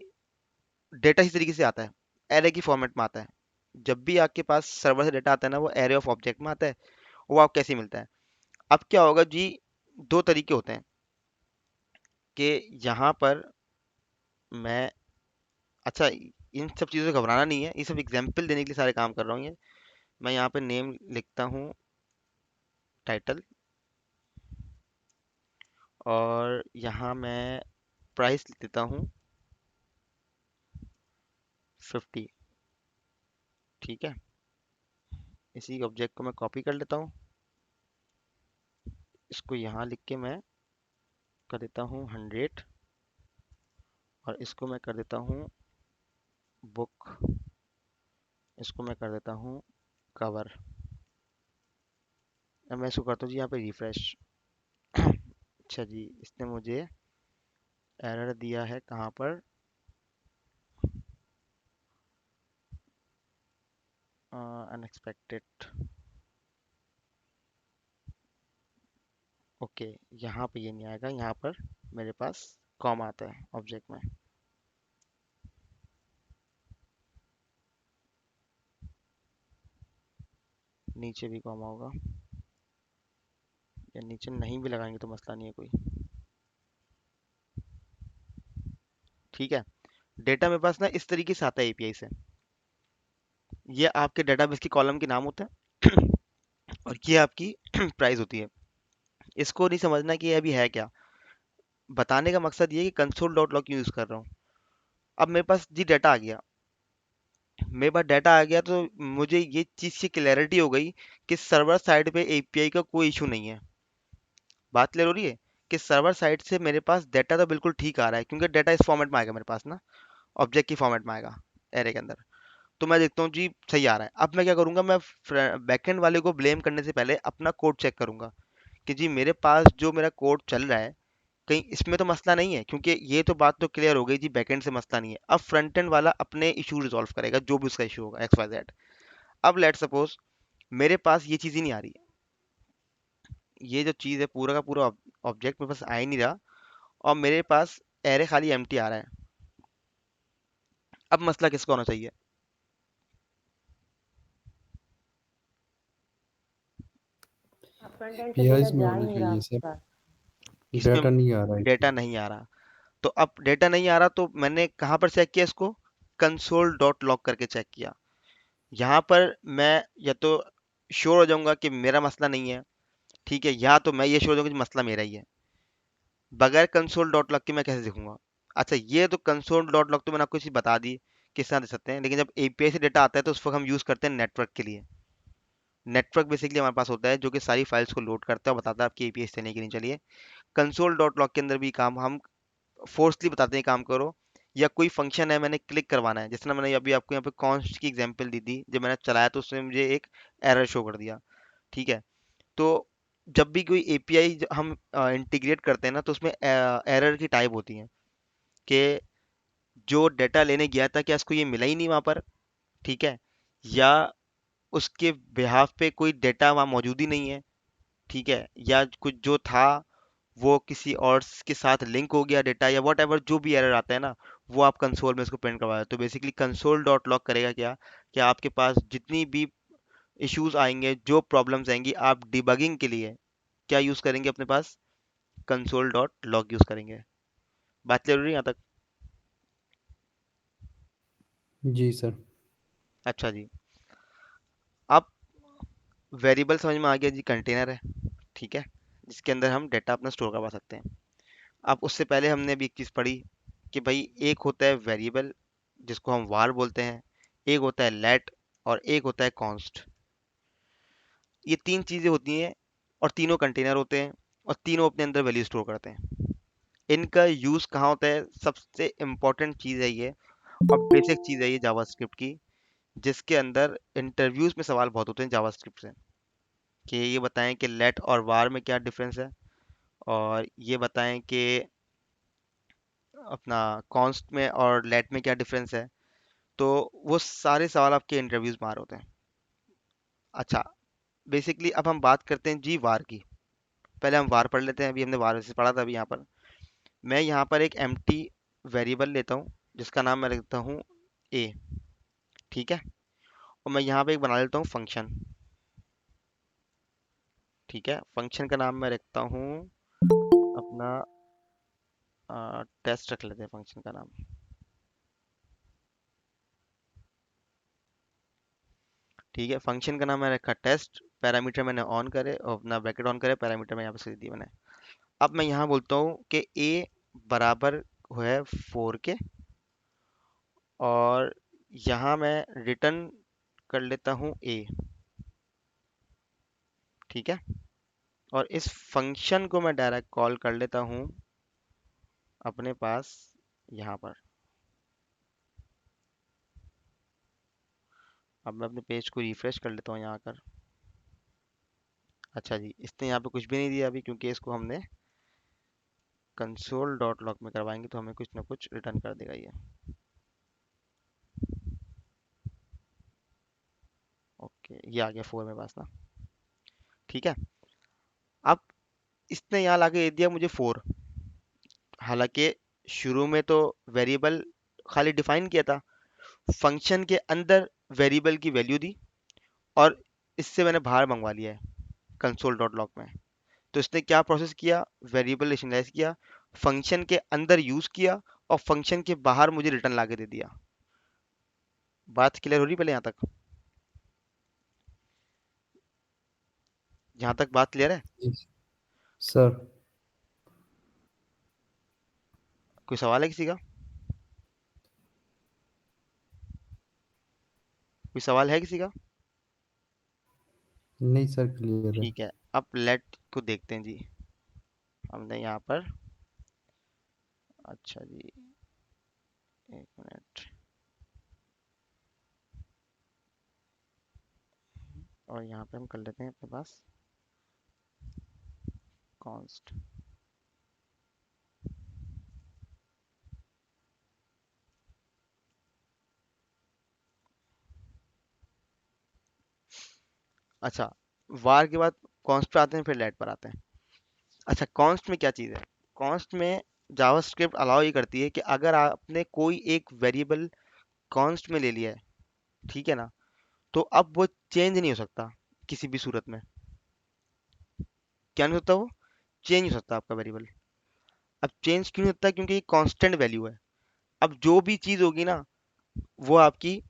डेटा इस तरीके से आता है, एरे की फॉर्मेट में आता है। जब भी आपके पास सर्वर से डेटा आता है ना, वो एरे ऑफ ऑब्जेक्ट में आता है। वो आप कैसे मिलता है, अब क्या होगा जी, दो तरीके होते हैं कि यहाँ पर मैं, अच्छा, इन सब चीज़ों से घबराना नहीं है, ये सब एग्जाम्पल देने के लिए सारे काम कर रहा हूँ ये। मैं यहाँ पे नेम लिखता हूँ, टाइटल, और यहाँ मैं प्राइस लिख देता हूँ 50। ठीक है, इसी ऑब्जेक्ट को मैं कॉपी कर लेता हूँ, इसको यहाँ लिख के मैं कर देता हूँ 100, और इसको मैं कर देता हूँ बुक, इसको मैं कर देता हूँ कवर। अब मैं इसको करता हूँ जी यहाँ पे रिफ्रेश। अच्छा जी, इसने मुझे एरर दिया है कहाँ पर, अनएक्सपेक्टेड। ओके, यहाँ पे ये नहीं आएगा, यहाँ पर मेरे पास कॉमा आता है ऑब्जेक्ट में। नीचे भी कॉमा होगा, या नीचे नहीं भी लगाएंगे तो मसला नहीं है कोई। ठीक है, डेटा मेरे पास ना इस तरीके से आता है एपीआई से। ये आपके डेटाबेस की कॉलम के नाम होते हैं और ये आपकी प्राइस होती है। इसको नहीं समझना कि ये अभी है क्या। बताने का मकसद ये है कि कंसोल डॉट लॉग यूज़ कर रहा हूँ। अब मेरे पास जी डाटा आ गया, मेरे पास डाटा आ गया तो मुझे ये चीज़ की क्लैरिटी हो गई कि सर्वर साइड पे एपीआई का कोई इशू नहीं है। बात क्लियर हो रही है कि सर्वर साइड से मेरे पास डाटा तो बिल्कुल ठीक आ रहा है, क्योंकि डाटा इस फॉर्मेट में आएगा मेरे पास ना, ऑब्जेक्ट की फॉर्मेट में आएगा एरे के अंदर। तो मैं देखता हूँ जी सही आ रहा है। अब मैं क्या करूँगा, मैं बैकएंड वाले को ब्लेम करने से पहले अपना कोड चेक करूँगा कि जी मेरे पास जो मेरा कोड चल रहा है कहीं इसमें तो मसला नहीं है, क्योंकि ये तो बात तो क्लियर हो गई जी बैकएंड से मसला नहीं है। अब फ्रंट एंड वाला अपने इशू रिजॉल्व करेगा, जो भी उसका इशू होगा एक्स वाई जेड। अब लेट सपोज मेरे पास ये चीज़ ही नहीं आ रही है, ये जो चीज़ है पूरा का पूरा ऑब्जेक्ट मेरे पास आ ही नहीं रहा, और मेरे पास एरे खाली एम्प्टी आ रहा है। अब मसला किसका होना चाहिए? फ्रंट एंड से डेटा पीआईज में जा ही होना नहीं रहा चाहिए आपके सर, पास। किसमें डाटा नहीं आ रहा है डेटा इसमें। नहीं आ रहा? तो अब डेटा नहीं आ रहा तो मैंने कहाँ पर चेक किया इसको? कंसोल डॉट लॉग करके चेक किया। यहाँ पर मैं या तो श्योर हो जाऊंगा कि मेरा मसला नहीं है, ठीक है, या तो मैं ये श्योर हो जाऊंगा कि मसला मेरा ही है। बगैर कंसोल डॉट लॉग के मैं कैसे दिखूंगा? अच्छा, ये तो कंसोल डॉट लॉग तो मैंने आपको चीज़ बता दी किस तरह दे सकते हैं, लेकिन जब एपीआई से डेटा आता है तो उस वक्त हम यूज़ करते हैं नेटवर्क के लिए। नेटवर्क बेसिकली हमारे पास होता है जो कि सारी फाइल्स को लोड करता है और बताता है आपकी एपीआई से नहीं कि नहीं। चलिए, कंसोल डॉट लॉग के अंदर भी काम हम फोर्सली बताते हैं काम करो, या कोई फंक्शन है मैंने क्लिक करवाना है, जिस तरह मैंने अभी आपको यहाँ पे कॉन्स्ट की एग्जांपल दी थी, जब मैंने चलाया तो उसने मुझे एक एरर शो कर दिया। ठीक है, तो जब भी कोई एपीआई हम इंटीग्रेट करते हैं ना तो उसमें एरर की टाइप होती है कि जो डेटा लेने गया था क्या इसको ये मिला ही नहीं वहाँ पर, ठीक है, या उसके बिहाफ पे कोई डेटा वहाँ मौजूद ही नहीं है, ठीक है, या कुछ जो था वो किसी और के साथ लिंक हो गया डेटा, या वट एवर जो भी एरर आता है ना, वो आप कंसोल में इसको प्रिंट करवाए। तो बेसिकली कंसोल डॉट लॉग करेगा क्या, कि आपके पास जितनी भी इश्यूज आएंगे, जो प्रॉब्लम्स आएंगी, आप डिबगिंग के लिए क्या यूज़ करेंगे अपने पास? कंसोल डॉट लॉग यूज़ करेंगे। बात क्लियर हो रही है यहाँ तक? जी सर। अच्छा जी, अब वेरिएबल समझ में आ गया जी, कंटेनर है, ठीक है, जिसके अंदर हम डेटा अपना स्टोर करवा सकते हैं। अब उससे पहले हमने अभी एक चीज़ पढ़ी कि भाई एक होता है वेरिएबल जिसको हम var बोलते हैं, एक होता है let, और एक होता है const। ये तीन चीज़ें होती हैं और तीनों कंटेनर होते हैं और तीनों अपने अंदर वैल्यू स्टोर करते हैं। इनका यूज़ कहाँ होता है? सबसे इम्पोर्टेंट चीज़ है ये, और बेसिक चीज़ है ये जावास्क्रिप्ट की, जिसके अंदर इंटरव्यूज में सवाल बहुत होते हैं जावास्क्रिप्ट से, कि ये बताएं कि let और var में क्या डिफरेंस है, और ये बताएं कि अपना const में और let में क्या डिफरेंस है। तो वो सारे सवाल आपके इंटरव्यूज में आ रहे होते हैं। अच्छा, बेसिकली अब हम बात करते हैं जी वार की। पहले हम वार पढ़ लेते हैं, अभी हमने वार से पढ़ा था। अभी यहाँ पर मैं यहाँ पर एक एम्प्टी वेरिएबल लेता हूँ जिसका नाम मैं रखता हूँ ए, ठीक है, और मैं यहाँ पे एक बना लेता हूँ फंक्शन, ठीक है, फंक्शन का नाम मैं रखता हूँ अपना टेस्ट रख लेते हैं फंक्शन का नाम, ठीक है, फंक्शन का नाम मैं रखा टेस्ट, पैरामीटर मैंने ऑन करे और अपना ब्रैकेट ऑन करे, पैरामीटर मैं यहाँ पे सीख दिया मैंने। अब मैं यहाँ बोलता हूँ कि ए बराबर है 4 के, और यहाँ मैं रिटर्न कर लेता हूँ ए, ठीक है, और इस फंक्शन को मैं डायरेक्ट कॉल कर लेता हूँ अपने पास यहाँ पर। अब मैं अपने पेज को रिफ्रेश कर लेता हूँ यहाँ कर। अच्छा जी, इसने यहाँ पे कुछ भी नहीं दिया अभी, क्योंकि इसको हमने कंसोल डॉट लॉग में करवाएंगे तो हमें कुछ ना कुछ रिटर्न कर देगा ये। ओके, ये आ गया 4 मेरे पास ना। ठीक है, अब इसने यहाँ लाके दे दिया मुझे 4। हालांकि शुरू में तो वेरिएबल खाली डिफाइन किया था, फंक्शन के अंदर वेरिएबल की वैल्यू दी, और इससे मैंने बाहर मंगवा लिया है कंसोल डॉट लॉग में। तो इसने क्या प्रोसेस किया, वेरिएबल इनिशियलाइज किया, फंक्शन के अंदर यूज किया, और फंक्शन के बाहर मुझे रिटर्न लाके दे दिया। बात क्लियर हो रही पहले यहाँ तक? यहाँ तक बात क्लियर है? सर। कोई सवाल है किसी का? कोई सवाल है किसी का? नहीं सर, क्लियर है। ठीक है, अब लेट को देखते हैं जी। हमने यहाँ पर, अच्छा जी, एक मिनट, और यहाँ पे हम कर लेते हैं अपने पास कॉन्स्ट। अच्छा, var के बाद कॉन्स्ट पे आते हैं, फिर लेट पर आते हैं। अच्छा, कॉन्स्ट में क्या चीज़ है? कॉन्स्ट में जावास्क्रिप्ट अलाउ ये करती है कि अगर आपने कोई एक वेरिएबल कॉन्स्ट में ले लिया है, ठीक है ना, तो अब वो चेंज नहीं हो सकता किसी भी सूरत में। क्या नहीं हो सकता? वो चेंज हो सकता आपका वेरिएबल। अब चेंज क्यों नहीं होता? क्योंकि ये कांस्टेंट वैल्यू है। अब जो भी चीज़ होगी ना, वो आपकी,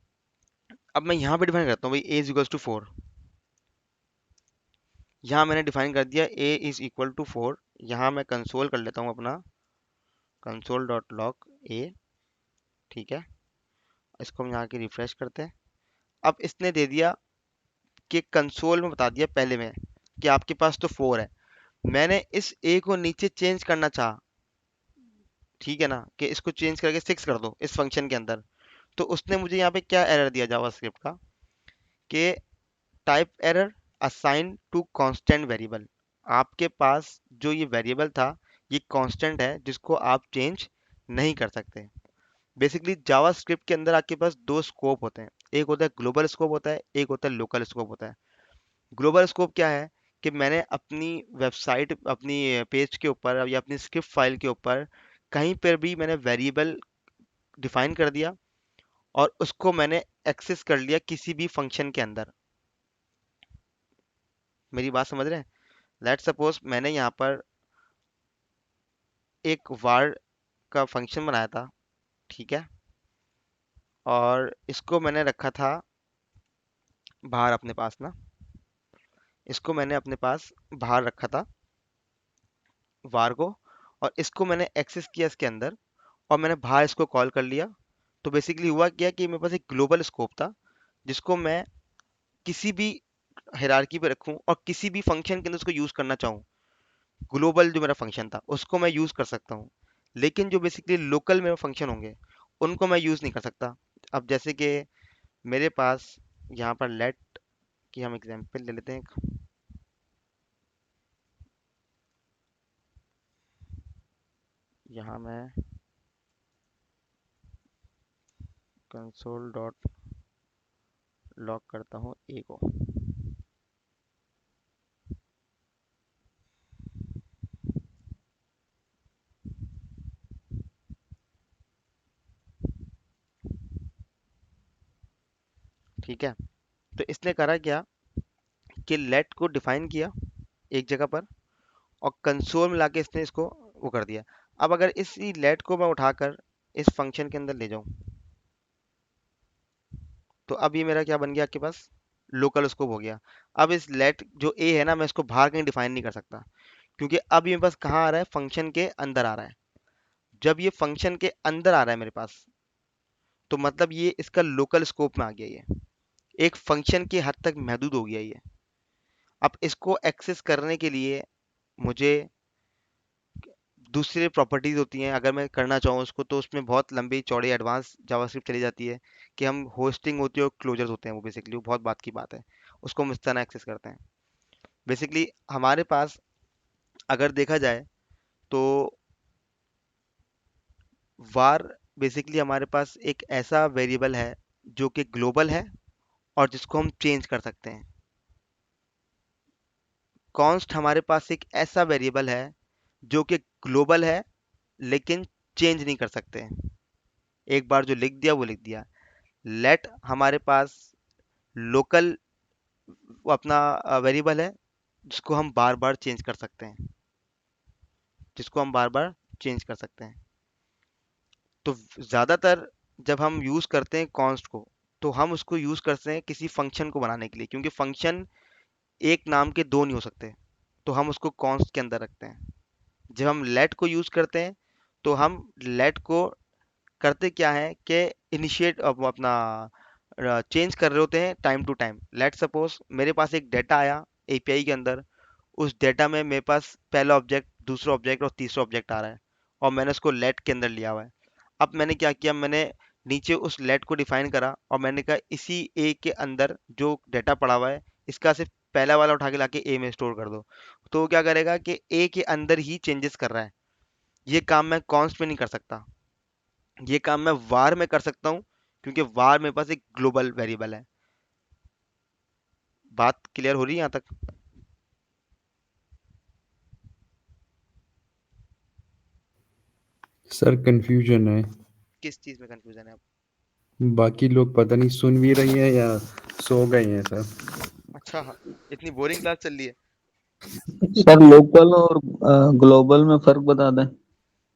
अब मैं यहाँ पे डिफाइन करता हूँ भाई, a इज इक्वल टू 4। यहाँ मैंने डिफाइन कर दिया a इज इक्वल टू 4। यहाँ मैं कंसोल कर लेता हूँ अपना, कंसोल डॉट लॉग a। ठीक है, इसको हम यहाँ के रिफ्रेश करते हैं। अब इसने दे दिया कि कंसोल में बता दिया पहले में कि आपके पास तो 4 है। मैंने इस a को नीचे चेंज करना चाहा, ठीक है ना, कि इसको चेंज करके 6 कर दो इस फंक्शन के अंदर। तो उसने मुझे यहाँ पे क्या एरर दिया जावास्क्रिप्ट का, कि type error assign to constant variable. आपके पास जो ये वेरिएबल था, ये कांस्टेंट है जिसको आप चेंज नहीं कर सकते। बेसिकली जावास्क्रिप्ट के अंदर आपके पास दो स्कोप होते हैं, एक होता है ग्लोबल स्कोप होता है, एक होता है लोकल स्कोप होता है। ग्लोबल स्कोप क्या है, कि मैंने अपनी वेबसाइट, अपनी पेज के ऊपर या अपनी स्क्रिप्ट फाइल के ऊपर कहीं पर भी मैंने वेरिएबल डिफाइन कर दिया, और उसको मैंने एक्सेस कर लिया किसी भी फंक्शन के अंदर। मेरी बात समझ रहे हैं? लेट सपोज मैंने यहाँ पर एक var का फंक्शन बनाया था, ठीक है, और इसको मैंने रखा था बाहर अपने पास ना, इसको मैंने अपने पास बाहर रखा था var को, और इसको मैंने एक्सेस किया इसके अंदर, और मैंने बाहर इसको कॉल कर लिया। तो बेसिकली हुआ क्या कि मेरे पास एक ग्लोबल स्कोप था, जिसको मैं किसी भी हायरार्की पे रखूं और किसी भी फंक्शन के अंदर उसको यूज करना चाहूँ, ग्लोबल जो मेरा फंक्शन था उसको मैं यूज कर सकता हूँ। लेकिन जो बेसिकली लोकल मेरे फंक्शन होंगे, उनको मैं यूज नहीं कर सकता। अब जैसे कि मेरे पास यहाँ पर लेट की हम एग्जांपल ले लेते हैं एक। यहाँ मैं कंसोल डॉट लॉग करता हूँ ए को। ठीक है, तो इसने करा क्या कि लेट को डिफाइन किया एक जगह पर, और कंसोल में लाके इसने इसको वो कर दिया। अब अगर इसी लेट को मैं उठाकर इस फंक्शन के अंदर ले जाऊं, तो अब ये मेरा क्या बन गया आपके पास, लोकल स्कोप हो गया। अब इस लेट जो ए है ना, मैं इसको बाहर कहीं डिफाइन नहीं कर सकता, क्योंकि अब ये मेरे पास कहाँ आ रहा है, फंक्शन के अंदर आ रहा है। जब ये फंक्शन के अंदर आ रहा है मेरे पास, तो मतलब ये इसका लोकल स्कोप में आ गया, ये एक फंक्शन की हद तक महदूद हो गया ये। अब इसको एक्सेस करने के लिए मुझे दूसरी प्रॉपर्टीज होती हैं, अगर मैं करना चाहूँ उसको, तो उसमें बहुत लंबी चौड़ी एडवांस जावास्क्रिप्ट चली जाती है, कि हम होस्टिंग होती है और क्लोजर्स होते हैं, वो बेसिकली वो बहुत बात की बात है। उसको हम इस तरह एक्सेस करते हैं। बेसिकली हमारे पास अगर देखा जाए तो var बेसिकली हमारे पास एक ऐसा वेरिएबल है जो कि ग्लोबल है और जिसको हम चेंज कर सकते हैं। कॉन्स्ट हमारे पास एक ऐसा वेरिएबल है जो कि ग्लोबल है लेकिन चेंज नहीं कर सकते हैं। एक बार जो लिख दिया वो लिख दिया। लेट हमारे पास लोकल अपना वेरिएबल है जिसको हम बार बार चेंज कर सकते हैं, जिसको हम बार बार चेंज कर सकते हैं। तो ज़्यादातर जब हम यूज़ करते हैं कॉन्स्ट को, तो हम उसको यूज़ करते हैं किसी फंक्शन को बनाने के लिए, क्योंकि फंक्शन एक नाम के दो नहीं हो सकते, तो हम उसको कॉन्स्ट के अंदर रखते हैं। जब हम लेट को यूज़ करते हैं तो हम लेट को करते क्या है कि इनिशिएट अपना चेंज कर रहे होते हैं time to time. Let suppose मेरे पास एक डेटा आया एपीआई के अंदर, उस डेटा में मेरे पास पहला ऑब्जेक्ट, दूसरा ऑब्जेक्ट और तीसरा ऑब्जेक्ट आ रहा है, और मैंने उसको लेट के अंदर लिया हुआ है। अब मैंने क्या किया, मैंने नीचे उस लेट को डिफाइन करा और मैंने कहा इसी ए के अंदर जो डेटा पड़ा हुआ है इसका सिर्फ पहला वाला उठा के लाके ए में स्टोर कर दो। तो वो क्या करेगा कि ए के अंदर ही चेंजेस कर रहा है। ये काम मैं कॉन्स्ट में नहीं कर सकता, ये काम मैं वार में कर सकता हूँ, क्योंकि वार मेरे पास एक ग्लोबल वेरिएबल है। बात क्लियर हो रही है यहाँ तक? सर कंफ्यूजन है। किस चीज़ में कंफ्यूजन है? बाकी लोग पता नहीं सुन भी रही हैं या सो गए हैं सर। अच्छा हाँ, इतनी बोरिंग क्लास चल रही है। सर लोकल और ग्लोबल में फर्क बता दें।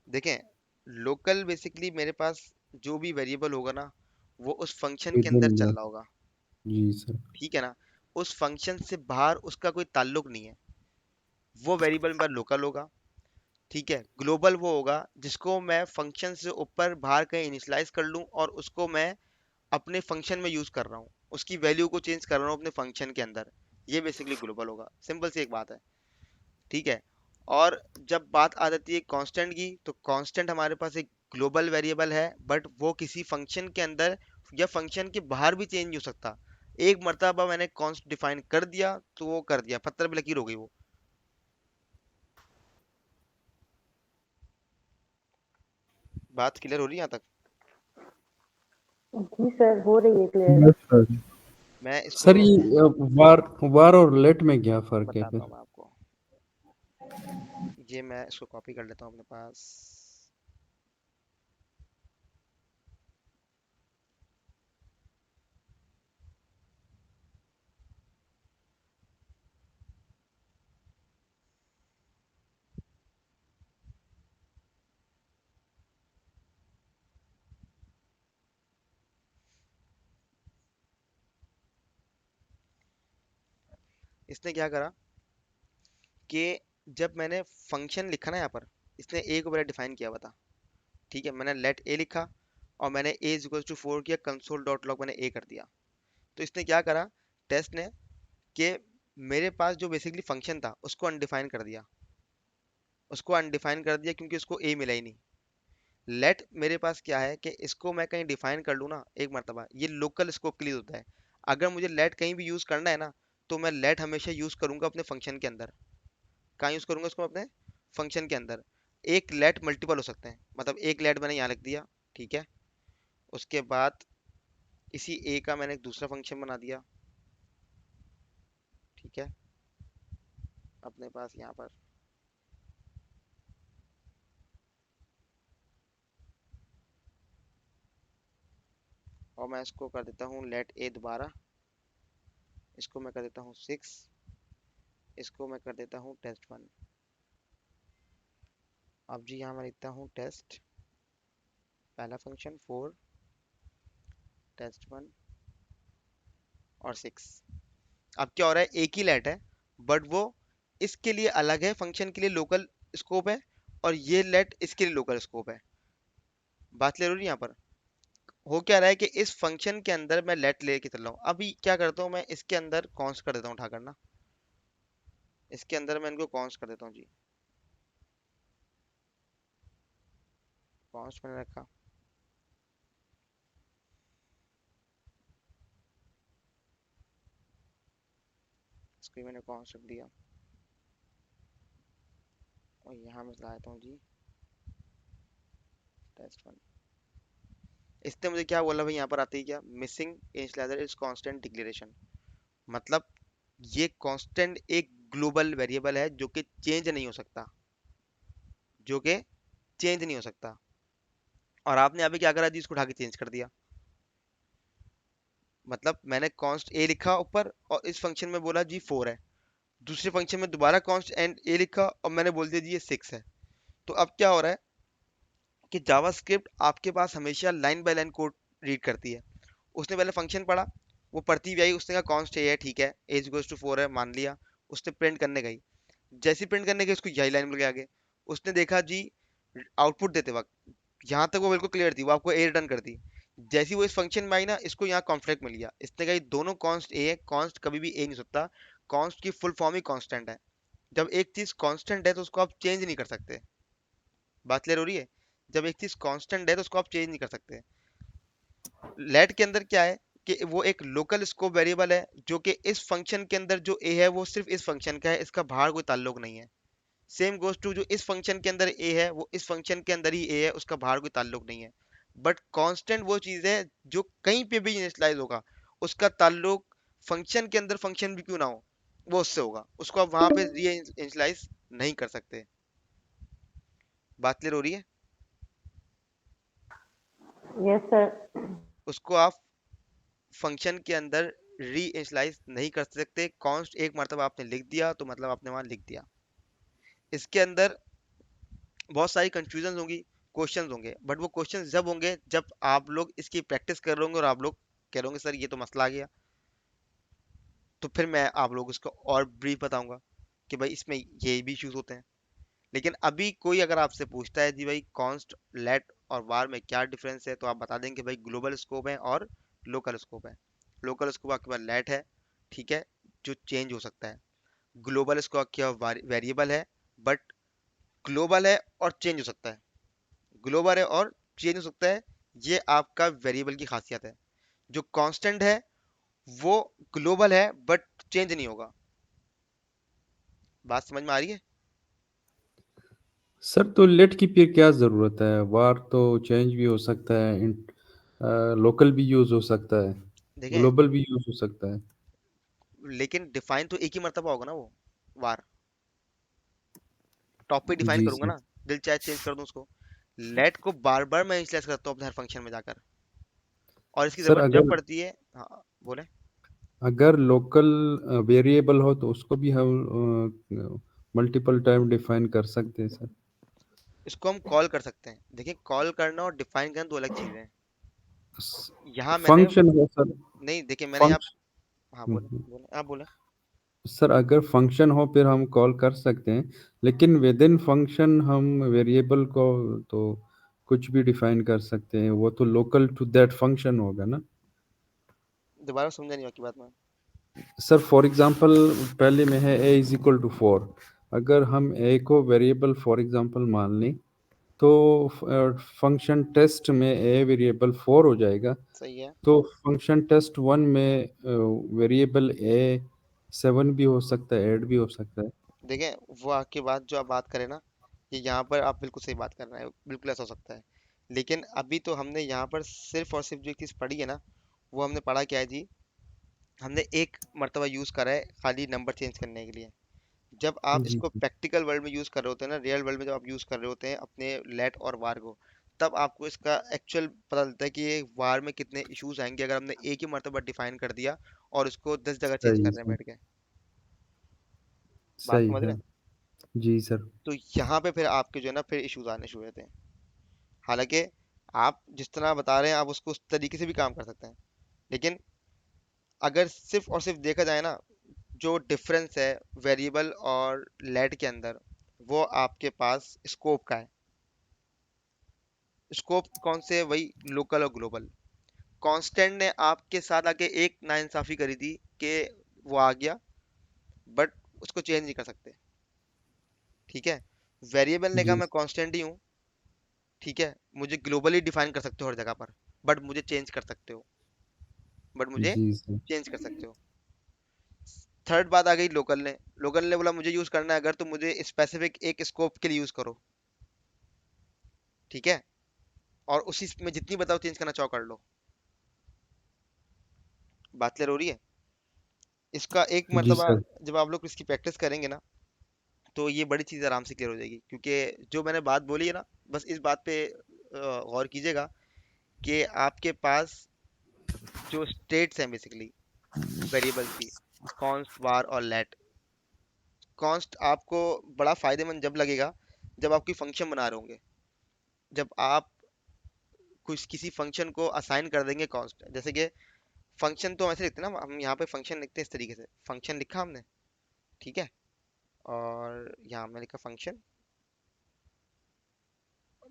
देखें, लोकल बेसिकली मेरे पास जो भी वेरिएबल होगा ना, वो उस फंक्शन के विद अंदर इन चल द, रहा होगा। जी सर। ठीक है ना? उस फंक्शन से बाहर उसका कोई ताल्लुक नहीं है, वो वेरिएबल मेरे पास लोकल होगा। ठीक है, ग्लोबल वो होगा जिसको मैं फंक्शन से ऊपर बाहर कहीं इनिशियलाइज कर लूं और उसको मैं अपने फंक्शन में यूज कर रहा हूँ, उसकी वैल्यू को चेंज कर रहा हूँ अपने फंक्शन के अंदर। ये बेसिकली ग्लोबल होगा, सिंपल सी एक बात है। ठीक है। और जब बात आ जाती है कांस्टेंट की, तो कांस्टेंट हमारे पास एक ग्लोबल वेरिएबल है, बट वो किसी फंक्शन के अंदर या फंक्शन के बाहर भी चेंज नहीं हो सकता। एक मर्तबा मैंने कॉन्स्ट डिफाइन कर दिया तो वो कर दिया, पत्थर पे लकीर हो गई वो। बात क्लियर हो रही है यहाँ तक? जी सर, हो रही है क्लियर। Yes sir. मैं इसको सर ये वार वार और लेट में क्या फर्क है बताता फिर? हूँ मैं आपको। ये मैं इसको कॉपी कर लेता हूँ अपने पास। इसने क्या करा कि जब मैंने फंक्शन लिखा ना यहाँ पर, इसने ए को पहले डिफाइन किया हुआ था। ठीक है, मैंने लेट ए लिखा और मैंने ए इज इक्वल्स टू 4 किया, कंसोल डॉट लॉग मैंने ए कर दिया। तो इसने क्या करा, टेस्ट ने, कि मेरे पास जो बेसिकली फंक्शन था उसको अनडिफाइन कर दिया, उसको अनडिफाइन कर दिया क्योंकि उसको ए मिला ही नहीं। लेट मेरे पास क्या है कि इसको मैं कहीं डिफाइन कर लूँ ना एक मरतबा, ये लोकल स्कोप के लिए होता है। अगर मुझे लेट कहीं भी यूज़ करना है ना, तो मैं लेट हमेशा यूज़ करूंगा अपने फंक्शन के अंदर। कहाँ यूज़ करूंगा उसको? अपने फंक्शन के अंदर। एक लेट मल्टीपल हो सकते हैं, मतलब एक लेट मैंने यहाँ लिख दिया। ठीक है, उसके बाद इसी ए का मैंने एक दूसरा फंक्शन बना दिया। ठीक है, अपने पास यहाँ पर, और मैं इसको कर देता हूँ लेट ए दोबारा, इसको मैं कर देता हूँ 6, इसको मैं कर देता हूँ test1। अब जी यहाँ मैं लिखता हूँ टेस्ट, पहला फंक्शन 4, test1 और 6। अब क्या हो रहा है, एक ही लेट है, बट वो इसके लिए अलग है, फंक्शन के लिए लोकल स्कोप है, और ये लेट इसके लिए लोकल स्कोप है। बात क्लियर हो रही है यहाँ पर? हो क्या रहा है कि इस फंक्शन के अंदर मैं लेट लेके चल रहा हूँ। अभी क्या करता हूँ, मैं इसके अंदर कॉन्स्ट कर देता हूँ उठाकर ना, इसके अंदर मैं इनको कॉन्स्ट कर देता हूँ जी। कॉन्स्ट मैंने रखा, इसको भी मैंने कॉन्स्ट रख दिया, और यहाँ मैं ला देता हूँ जी test1। इसने मुझे क्या बोला भाई, यहाँ पर आते ही क्या, missing initialiser is constant declaration. मतलब ये कांस्टेंट एक ग्लोबल वेरिएबल है जो कि चेंज नहीं हो सकता, जो कि चेंज नहीं हो सकता। और आपने अभी क्या करा जी, इसको उठा के चेंज कर दिया। मतलब मैंने कॉन्स्ट ए लिखा ऊपर और इस फंक्शन में बोला जी 4 है, दूसरे फंक्शन में दोबारा कॉन्स्ट एंड ए लिखा और मैंने बोल दिया जी ये 6 है। तो अब क्या हो रहा है कि जावास्क्रिप्ट आपके पास हमेशा line by line code read करती है। उसने पहले फंक्शन पढ़ा, वो पढ़ती हुई आई, उसने कहा कॉन्स्ट ए है, ठीक है, एज गोज टू 4 है, मान लिया। उसने प्रिंट करने गई, जैसी प्रिंट करने गई उसको यही लाइन मिल गया आगे। उसने देखा जी आउटपुट देते वक्त यहाँ तक वो बिल्कुल क्लियर थी, वो आपको ए रिटर्न कर दी। जैसी वो इस फंक्शन में आई ना, इसको यहाँ कॉन्फ्लिक्ट मिल गया, इसने कहा ये दोनों कॉन्स्ट ए है, कॉन्स्ट कभी भी ए नहीं हो सकता, कॉन्स्ट की फुल फॉर्म ही कांस्टेंट है। जब एक चीज कांस्टेंट है तो उसको आप चेंज नहीं कर सकते। बात क्लियर हो रही है? जब एक चीज कांस्टेंट है तो उसको आप चेंज नहीं कर सकते। लेट के अंदर क्या है कि वो एक लोकल स्कोप वेरिएबल है, जो कि इस फंक्शन के अंदर जो ए है वो सिर्फ इस फंक्शन का है, इसका बाहर कोई ताल्लुक नहीं है। सेम गोज टू, जो इस फंक्शन के अंदर ए है वो इस फंक्शन के अंदर ही ए है, उसका बाहर कोई ताल्लुक नहीं है। बट कांस्टेंट वो चीज है जो कहीं पे भी इनिशियलाइज होगा, उसका ताल्लुक फंक्शन के अंदर फंक्शन भी क्यों ना हो, वो उससे होगा, उसको आप वहां पे री इनिशियलाइज नहीं कर सकते। बात क्लियर हो रही है? Yes sir. उसको आप फंक्शन के अंदर री इनिशियलाइज नहीं कर सकते। कॉन्स्ट एक मरतबा आपने लिख दिया तो मतलब आपने वहां लिख दिया। इसके अंदर बहुत सारी कंफ्यूजन होंगी, क्वेश्चंस होंगे, बट वो क्वेश्चंस जब होंगे जब आप लोग इसकी प्रैक्टिस कर रहे होंगे और आप लोग कह रहे होंगे सर ये तो मसला आ गया, तो फिर मैं आप लोग इसको और ब्रीफ बताऊंगा कि भाई इसमें ये भी इश्यूज होते हैं। लेकिन अभी कोई अगर आपसे पूछता है जी भाई कॉन्स्ट, लेट और वार में क्या डिफरेंस है, तो आप बता देंगे भाई ग्लोबल स्कोप है और लोकल स्कोप है। लोकल स्कोप आपके पास लेट है, ठीक है, जो चेंज हो सकता है। ग्लोबल स्कोप आपके वेरिएबल है, बट ग्लोबल है और चेंज हो सकता है। ग्लोबल है और चेंज हो सकता है, ये आपका वेरिएबल की खासियत है। जो कांस्टेंट है वो ग्लोबल है बट चेंज नहीं होगा। बात समझ में आ रही है? सर तो लेट की फिर क्या ज़रूरत है? वार तो चेंज भी हो सकता है, लोकल भी यूज़ हो सकता है, देखें, ग्लोबल भी यूज़ हो सकता है। लेकिन डिफाइन तो एक ही मर्तबा होगा ना वो वार। टॉप पे डिफाइन जी करूंगा सर। ना, दिल चाहे चेंज कर दूं उसको। लेट को बार बार मैं इनिशियलाइज करता हूँ अपने हर फंक्शन में जाकर, और इसकी सर जरूरत जब अगर पड़ती है। हाँ बोले। अगर लोकल वेरिएबल हो तो उसको भी हम मल्टीपल टाइम डिफाइन कर सकते हैं सर। इसको हम कॉल कर सकते हैं। देखिए, कॉल करना और डिफाइन करना दो अलग चीजें हैं। यहाँ मैंने, फंक्शन हो सर। नहीं देखिए मैंने यहाँ, फंक्शन। हाँ बोले बोले, आप बोले। सर अगर फंक्शन हो फिर हम कॉल कर सकते हैं, लेकिन विद इन फंक्शन हम वेरिएबल को तो कुछ भी डिफाइन कर सकते हैं, वो तो लोकल टू दैट फंक्शन होगा ना। दोबारा समझा नहीं आपकी बात में। सर फॉर एग्जांपल पहले में है ए इज इक्वल टू 4। अगर हम ए को वेरिएबल फॉर एग्जांपल मान लें तो फंक्शन टेस्ट में ए वेरिएबल 4 हो जाएगा। सही है। तो फंक्शन टेस्ट 1 में वेरिएबल ए 7 भी हो सकता है, 8 भी हो सकता है। देखें, वो आपकी बात जो आप बात करें ना, ये यहाँ पर आप बिल्कुल सही बात कर रहे हैं, बिल्कुल ऐसा हो सकता है। लेकिन अभी तो हमने यहाँ पर सिर्फ और सिर्फ जो एक चीज़ पढ़ी है ना, वो हमने पढ़ा क्या है जी, हमने एक मर्तबा यूज़ करा है खाली नंबर चेंज करने के लिए। जब आप जी इसको प्रैक्टिकल वर्ल्ड में यूज़ कर रहे होते हैं ना, रियल वर्ल्ड में जब आप यूज़ कर रहे होते हैं अपने लेट और वार को, तब आपको इसका एक्चुअल पता चलता है कि ये वार में कितने इश्यूज आएंगे अगर हमने एक ही मर्तबा डिफाइन कर दिया और उसको 10 जगह चेंज सही कर रहे हैं सर। बैठ के। बात सही समझ रहे है। हैं? जी सर। तो यहाँ पे फिर आपके जो है ना फिर इश्यूज आने शुरू होते हैं। हालांकि आप जिस तरह बता रहे हैं आप उसको उस तरीके से भी काम कर सकते हैं, लेकिन अगर सिर्फ और सिर्फ देखा जाए ना, जो डिफरेंस है वेरिएबल और लेट के अंदर, वो आपके पास स्कोप का है। स्कोप कौन से है? वही लोकल और ग्लोबल। कांस्टेंट ने आपके साथ आके एक नाइंसाफी करी थी कि वो आ गया, बट उसको चेंज नहीं कर सकते, ठीक है। वेरिएबल ने कहा जी। मैं कांस्टेंट ही हूँ, ठीक है, मुझे ग्लोबली डिफाइन कर सकते हो हर जगह पर, बट मुझे चेंज कर सकते हो, बट मुझे जी सर। चेंज कर सकते हो। थर्ड बात आ गई लोकल ने। लोकल ने बोला मुझे यूज करना है अगर, तो मुझे स्पेसिफिक एक स्कोप के लिए यूज करो, ठीक है। और उसी में जितनी बताओ चेंज करना चाहो कर लो। बात क्लियर हो रही है? इसका एक जी मरतबा सर। जब आप लोग इसकी प्रैक्टिस करेंगे ना, तो ये बड़ी चीज़ आराम से क्लियर हो जाएगी, क्योंकि जो मैंने बात बोली है ना, बस इस बात पे गौर कीजिएगा कि आपके पास जो स्टेट्स हैं बेसिकली वेरिएबल्स की, कॉन्स्ट, var और let। कॉन्स्ट आपको बड़ा फायदेमंद जब लगेगा जब आप कोई फंक्शन बना रहे होंगे, जब आप कुछ किसी फंक्शन को असाइन कर देंगे कॉन्स्ट। जैसे कि फंक्शन तो हम ऐसे लिखते हैं ना, हम यहाँ पे फंक्शन लिखते हैं इस तरीके से, फंक्शन लिखा हमने, ठीक है, और यहाँ हमने लिखा फंक्शन,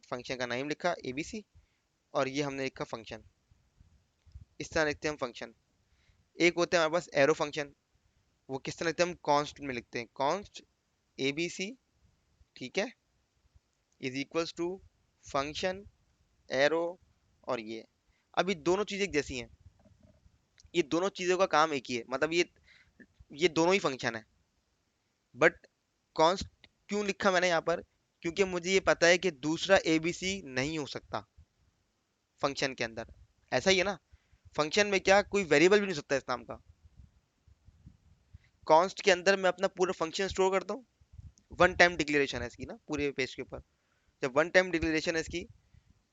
फंक्शन का नाम लिखा एबीसी, और ये हमने लिखा फंक्शन। इस तरह लिखते हैं हम फंक्शन। एक होता है हमारे पास एरो फंक्शन, वो किस तरह लिखते हैं हम, कॉन्स्ट में लिखते हैं, कॉन्स्ट एबीसी, ठीक है, is equals to function arrow, और ये। अब ये दोनों चीजें एक जैसी हैं, ये दोनों चीजों का काम एक ही है, मतलब ये दोनों ही फंक्शन है। बट कॉन्स्ट क्यों लिखा मैंने यहाँ पर, क्योंकि मुझे ये पता है कि दूसरा एबीसी नहीं हो सकता फंक्शन के अंदर। ऐसा ही है ना, फंक्शन में क्या कोई वेरिएबल भी नहीं हो सकता इस नाम का। कॉन्स्ट के अंदर मैं अपना पूरा फंक्शन स्टोर करता हूँ, वन टाइम डिक्लेरेशन है इसकी ना पूरे पेज के ऊपर। जब वन टाइम डिक्लेरेशन है इसकी,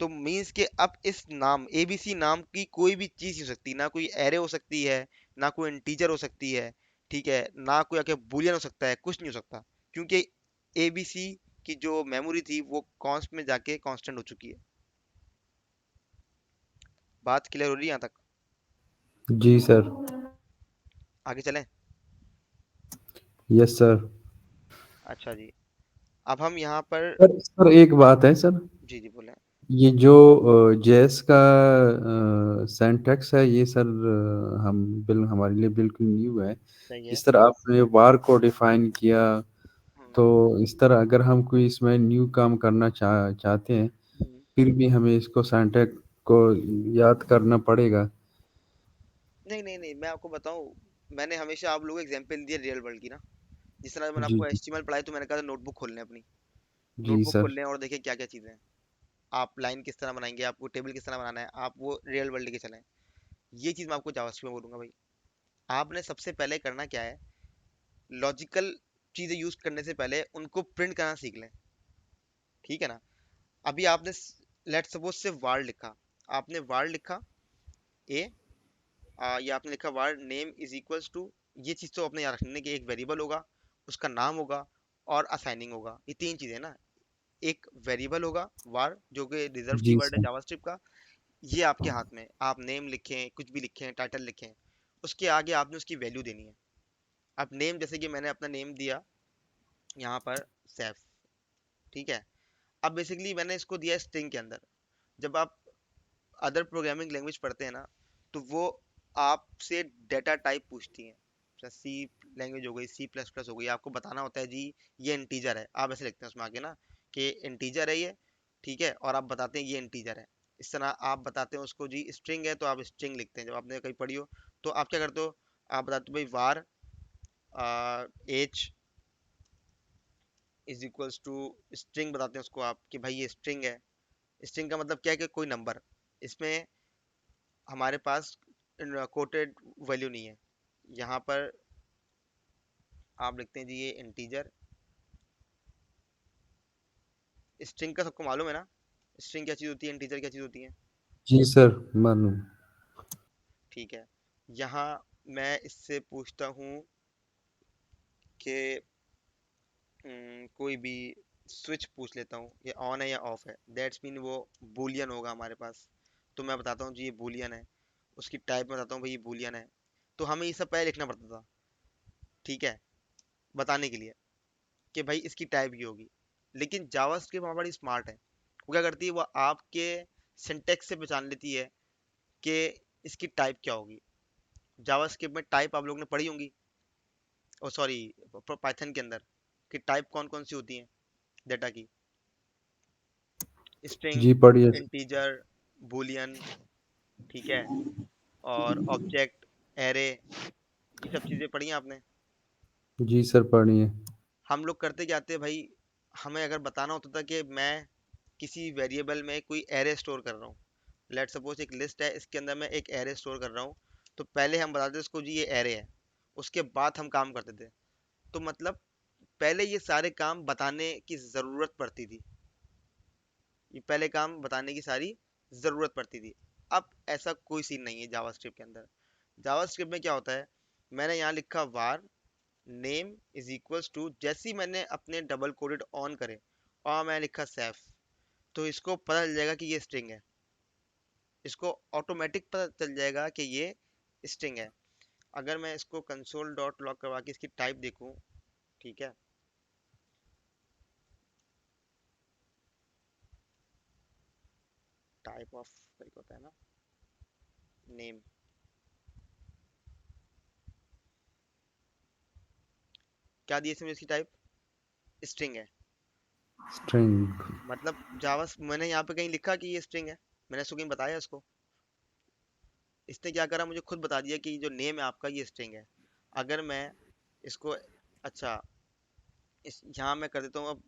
तो मीन्स के अब इस नाम एबीसी नाम की कोई भी चीज नहीं हो सकती, ना कोई एरे हो सकती है, ना कोई इंटीजर हो सकती है, ठीक है, ना कोई आके बुलियन हो सकता है, कुछ नहीं हो सकता, क्योंकि एबीसी की जो मेमोरी थी वो कॉन्स्ट में जाके कांस्टेंट हो चुकी है। बात क्लियर हो रही है यहाँ तक? जी सर। आगे चलें? Yes sir. अच्छा जी, अब हम यहाँ पर, सर एक बात है सर, जी जी बोलें। ये जो जेएस का सिंटैक्स है ये सर, हम हमारे लिए बिल्कुल न्यू है। सही है। इस तरह आपने वार को डिफाइन किया, हम्म, तो इस तरह अगर हम कोई इसमें न्यू काम करना चाहते हैं, हम्म। फिर भी हमें इसको सिंटैक्स को याद करना पड़ेगा। नहीं नहीं नहीं, मैं आपको बताऊं, मैंने हमेशा आप लोगों को एग्जांपल दिया रियल वर्ल्ड की ना। जिस तरह मैंने जी आपको जी। एचटीएमएल पढ़ाई, तो मैंने कहा नोटबुक खोल लें अपनी, जी नोटबुक सर। खोल लें और देखें क्या क्या चीज़ें हैं। आप लाइन किस तरह बनाएंगे, आपको टेबल किस तरह बनाना है, आप वो रियल वर्ल्ड लेके चलें। ये चीज़ मैं आपको जावास्क्रिप्ट में बोलूंगा भाई। आपने सबसे पहले करना क्या है, लॉजिकल चीज़ें यूज करने से पहले उनको प्रिंट करना सीख लें, ठीक है ना। अभी आपने लेट सपोज से वार्ड लिखा, आपने वार्ड लिखा ए, या आपने लिखा var name is equals to, ये चीज़ तो अपने याद रखने की, एक वेरिएबल होगा, उसका नाम होगा, और असाइनिंग होगा, ये तीन चीज़ें ना। एक वेरिएबल होगा वार, जो कि रिजर्व जी कीवर्ड है सर। जावास्क्रिप्ट का, ये आपके हाथ में, आप नेम लिखें, कुछ भी लिखें, टाइटल लिखें, उसके आगे आपने उसकी वैल्यू देनी है। अब नेम, जैसे कि मैंने अपना नेम दिया यहाँ पर सैफ, ठीक है। अब बेसिकली मैंने इसको दिया स्ट्रिंग के अंदर। जब आप अदर प्रोग्रामिंग लैंग्वेज पढ़ते हैं ना, तो वो आपसे डेटा टाइप पूछती हैं, जैसे सी लैंग्वेज हो गई, सी प्लस प्लस हो गई, आपको बताना होता है जी ये इंटीजर है, आप ऐसे लिखते हैं उसमें आगे ना कि इंटीजर है ये, ठीक है, और आप बताते हैं ये इंटीजर है। इस तरह आप बताते हैं उसको जी स्ट्रिंग है, तो आप स्ट्रिंग लिखते हैं। जब आपने कहीं पढ़ी हो, तो आप क्या करते हो, आप बताते हो भाई var age is equals to string, बताते हैं उसको आप कि भाई ये स्ट्रिंग है। स्ट्रिंग का मतलब क्या है कि कोई नंबर, इसमें हमारे पास कोटेड वैल्यू नहीं है। यहाँ पर आप लिखते हैं जी ये इंटीजर। स्ट्रिंग का सबको मालूम है ना, स्ट्रिंग क्या चीज़ होती है, इंटीजर क्या चीज़ होती है, जी सर मालूम। ठीक है। यहाँ मैं इससे पूछता हूँ कि कोई भी स्विच पूछ लेता हूँ, ये ऑन है या ऑफ है, दैट्स मीन वो बूलियन होगा हमारे पास। तो मैं बताता हूँ जी ये बूलियन है, उसकी टाइप में बताता हूँ भाई ये बूलियन है। तो हमें ये सब पहले लिखना पड़ता था, ठीक है, बताने के लिए कि भाई इसकी टाइप ये होगी। लेकिन जावास्क्रिप्ट वहाँ बड़ी स्मार्ट है, वो क्या करती है, वो आपके सिंटेक्स से पहचान लेती है कि इसकी टाइप क्या होगी। जावास्क्रिप्ट में टाइप आप लोगों ने पढ़ी होंगी, ओ सॉरी पाइथन के अंदर, कि टाइप कौन कौन सी होती हैं डेटा की, स्ट्रिंग, जी पढ़िए सर। इंटीजर, बूलियन, ठीक है, और ऑब्जेक्ट, एरे, ये सब चीज़ें पढ़ी हैं आपने। जी सर पढ़िए। हम लोग करते क्या थे भाई, हमें अगर बताना होता था कि मैं किसी वेरिएबल में कोई एरे स्टोर कर रहा हूँ, लेट सपोज एक लिस्ट है, इसके अंदर मैं एक एरे स्टोर कर रहा हूँ, तो पहले हम बताते थे इसको जी ये एरे है, उसके बाद हम काम करते थे। तो मतलब पहले ये सारे काम बताने की ज़रूरत पड़ती थी, ये पहले काम बताने की सारी ज़रूरत पड़ती थी। अब ऐसा कोई सीन नहीं है जावास्क्रिप्ट के अंदर। जावास्क्रिप्ट में क्या होता है, मैंने यहाँ लिखा var name is equals to, जैसे ही मैंने अपने डबल कोडेड ऑन करे और मैं लिखा सेफ, तो इसको पता चल जाएगा कि ये स्ट्रिंग है, इसको ऑटोमेटिक पता चल जाएगा कि ये स्ट्रिंग है। अगर मैं इसको कंसोल डॉट लॉग करवा के इसकी टाइप देखूं, ठीक है, टाइप ऑफ करके होता है ना, नेम, क्या दिए इसमें, इसकी टाइप स्ट्रिंग है। स्ट्रिंग। मतलब जावा मैंने यहाँ पे कहीं लिखा कि ये स्ट्रिंग है, मैंने इसको कहीं बताया इसको, इसने क्या करा, मुझे खुद बता दिया कि जो नेम है आपका ये स्ट्रिंग है। अगर मैं इसको, अच्छा, इस यहाँ मैं कर देता हूँ अब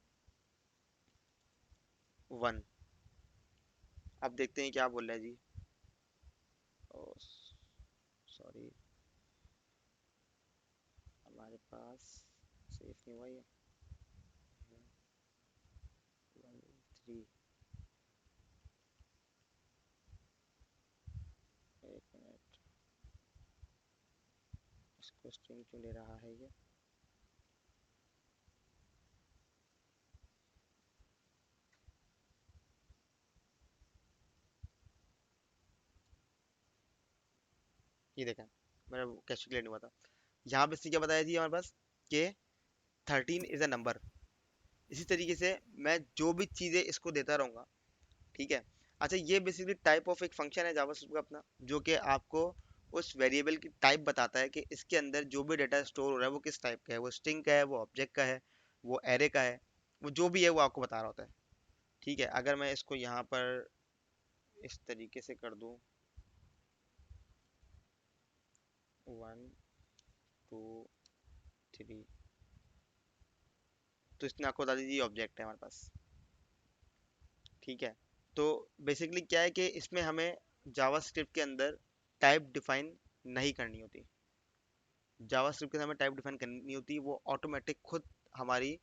1, अब देखते हैं क्या बोल रहा है जी। सॉरी, हमारे पास सेफ नहीं हुआ ये, 1 3, एक मिनट, इसको स्ट्रिंग क्यों ले रहा है ये, ये देखा, मेरा कैश क्लियर नहीं हुआ था। यहाँ पे इसने क्या बताया जी हमारे पास कि 13 इज अ नंबर। इसी तरीके से मैं जो भी चीज़ें इसको देता रहूँगा, ठीक है। अच्छा, ये बेसिकली टाइप ऑफ एक फंक्शन है जावास्क्रिप्ट का अपना, जो कि आपको उस वेरिएबल की टाइप बताता है कि इसके अंदर जो भी डेटा स्टोर हो रहा है वो किस टाइप का है, वो स्ट्रिंग का है, वो ऑब्जेक्ट का है, वो एरे का है, वो जो भी है वो आपको बता रहा होता है। ठीक है, अगर मैं इसको यहाँ पर इस तरीके से कर दूँ, 1 2 3, तो इसने आपको बता दीजिए ऑब्जेक्ट है हमारे पास। ठीक है, तो बेसिकली क्या है कि इसमें हमें जावास्क्रिप्ट के अंदर टाइप डिफाइन नहीं करनी होती। जावास्क्रिप्ट के अंदर हमें टाइप डिफाइन करनी नहीं होती, वो ऑटोमेटिक खुद हमारी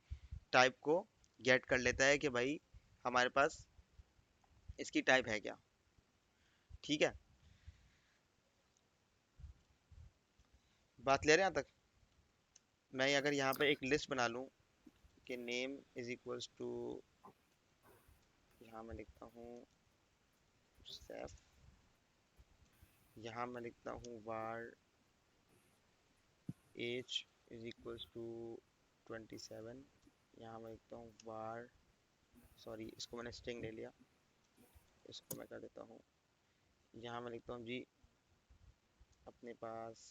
टाइप को गेट कर लेता है कि भाई हमारे पास इसकी टाइप है क्या। ठीक है, बात ले रहे हैं यहाँ तक। मैं अगर यहाँ पे एक लिस्ट बना लूँ कि नेम इज इक्वल्स टू, यहाँ मैं लिखता हूँ सेफ, यहाँ मैं लिखता हूँ var age is equals to 27, यहाँ मैं लिखता हूँ var, सॉरी इसको मैंने स्ट्रिंग ले लिया, इसको मैं कर देता हूँ, यहाँ मैं लिखता हूँ जी अपने पास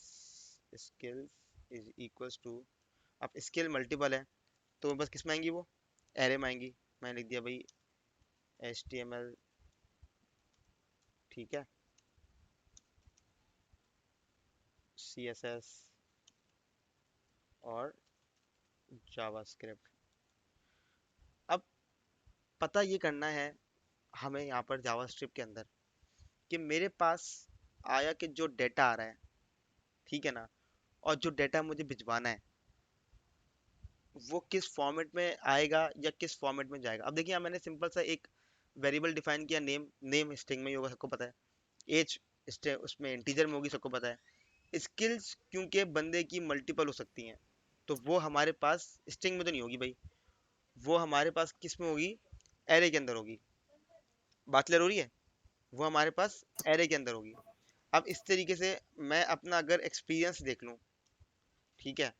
स्किल्स इज इक्वल्स टू, अब स्किल मल्टीपल है तो बस किस में आएंगी, वो एरे में आएंगी। मैंने लिख दिया भाई HTML, ठीक है, CSS और जावास्क्रिप्ट। अब पता ये करना है हमें यहाँ पर जावास्क्रिप्ट के अंदर कि मेरे पास आया कि जो डेटा आ रहा है, ठीक है ना, और जो डेटा मुझे भिजवाना है वो किस फॉर्मेट में आएगा या किस फॉर्मेट में जाएगा। अब देखिए यहाँ मैंने सिंपल सा एक वेरिएबल डिफाइन किया, नेम, नेम स्ट्रिंग में ही होगा सबको पता है, एज उसमें इंटीजर में होगी सबको पता है, स्किल्स क्योंकि बंदे की मल्टीपल हो सकती हैं तो वो हमारे पास स्ट्रिंग में तो नहीं होगी भाई, वो हमारे पास किस में होगी, एरे के अंदर होगी। बात क्लियर हो रही है, वो हमारे पास एरे के अंदर होगी। अब इस तरीके से मैं अपना अगर एक्सपीरियंस देख लूँ, ठीक है,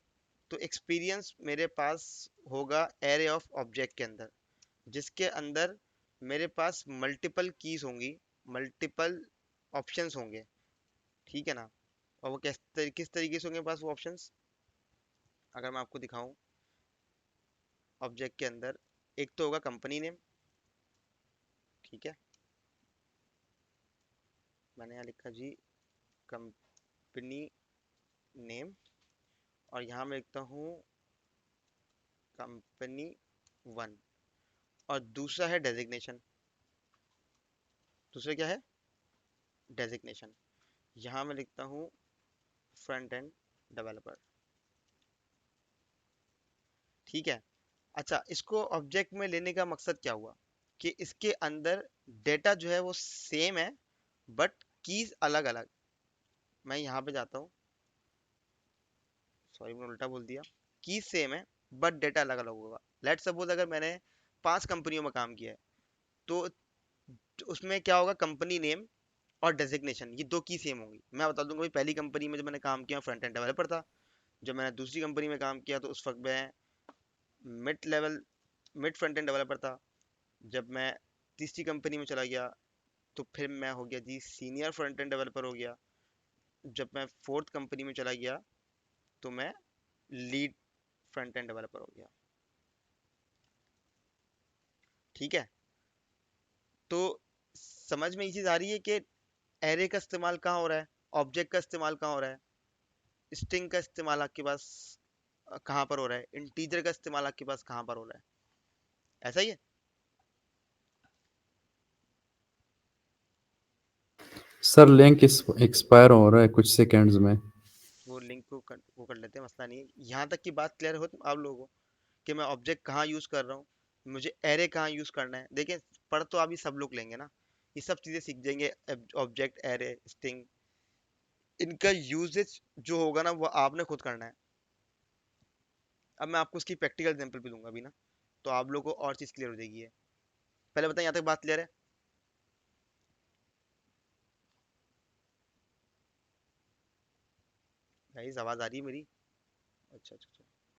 तो एक्सपीरियंस मेरे पास होगा एरे ऑफ ऑब्जेक्ट के अंदर, जिसके अंदर मेरे पास मल्टीपल कीज होंगी, मल्टीपल ऑप्शंस होंगे, ठीक है ना। और वो किस तरीके से होंगे पास वो ऑप्शंस, अगर मैं आपको दिखाऊं, ऑब्जेक्ट के अंदर एक तो होगा कंपनी नेम, ठीक है, मैंने यहाँ लिखा जी कंपनी नेम, और यहाँ मैं लिखता हूँ कंपनी 1, और दूसरा है डेजिग्नेशन, दूसरा क्या है, डेजिग्नेशन। यहाँ मैं लिखता हूँ फ्रंट एंड डेवलपर, ठीक है। अच्छा, इसको ऑब्जेक्ट में लेने का मकसद क्या हुआ कि इसके अंदर डेटा जो है वो सेम है बट कीज अलग अलग। मैं यहाँ पे जाता हूँ, सॉरी मैंने उल्टा बोल दिया, कीज सेम है बट डेटा अलग अलग होगा। लेट्स सपोज अगर मैंने 5 कंपनियों में काम किया है, तो उसमें क्या होगा, कंपनी नेम और डेजिग्नेशन ये दो की सेम होंगी। मैं बता दूंगा भाई, पहली कंपनी में जब मैंने काम किया फ्रंट एंड डेवलपर था, जब मैंने दूसरी कंपनी में काम किया तो उस वक्त मैं mid level, mid front end developer था। जब मैं तीसरी कंपनी में चला गया तो फिर मैं हो गया जी सीनियर फ्रंट एंड डेवलपर हो गया। जब मैं फोर्थ कंपनी में चला गया तो मैं लीड फ्रंट एंड डेवलपर हो गया, ठीक है। तो समझ में ये चीज़ आ रही है कि एरे का इस्तेमाल कहाँ हो रहा है, ऑब्जेक्ट का इस्तेमाल कहाँ हो रहा है, स्ट्रिंग का इस्तेमाल आपके पास कहाँ पर हो रहा है, इंटीजर का इस्तेमाल आपके पास कहाँ पर हो रहा है, ऐसा ही है। सर लिंक एक्सपायर हो रहा है कुछ सेकंड्स में। वो लिंक को वो कर लेते हैं, मसला नहीं है। यहाँ तक की बात क्लियर हो तो आप लोगों को कि मैं ऑब्जेक्ट कहाँ यूज कर रहा हूँ, मुझे एरे कहाँ यूज करना है। देखिए, पढ़ तो अभी सब लोग लेंगे ना, ये सब चीजें सीख जाएंगे, ऑब्जेक्ट, एरे, स्ट्रिंग, इनका यूजेज जो होगा ना वो आपने खुद करना है। अब मैं आपको उसकी प्रैक्टिकल एग्जांपल भी दूंगा अभी ना, तो आप लोगों को और चीज क्लियर हो जाएगी है। पहले बताएं, यहाँ तक बात क्लियर है? गाइस आवाज आ रही है मेरी? अच्छा अच्छा अच्छा।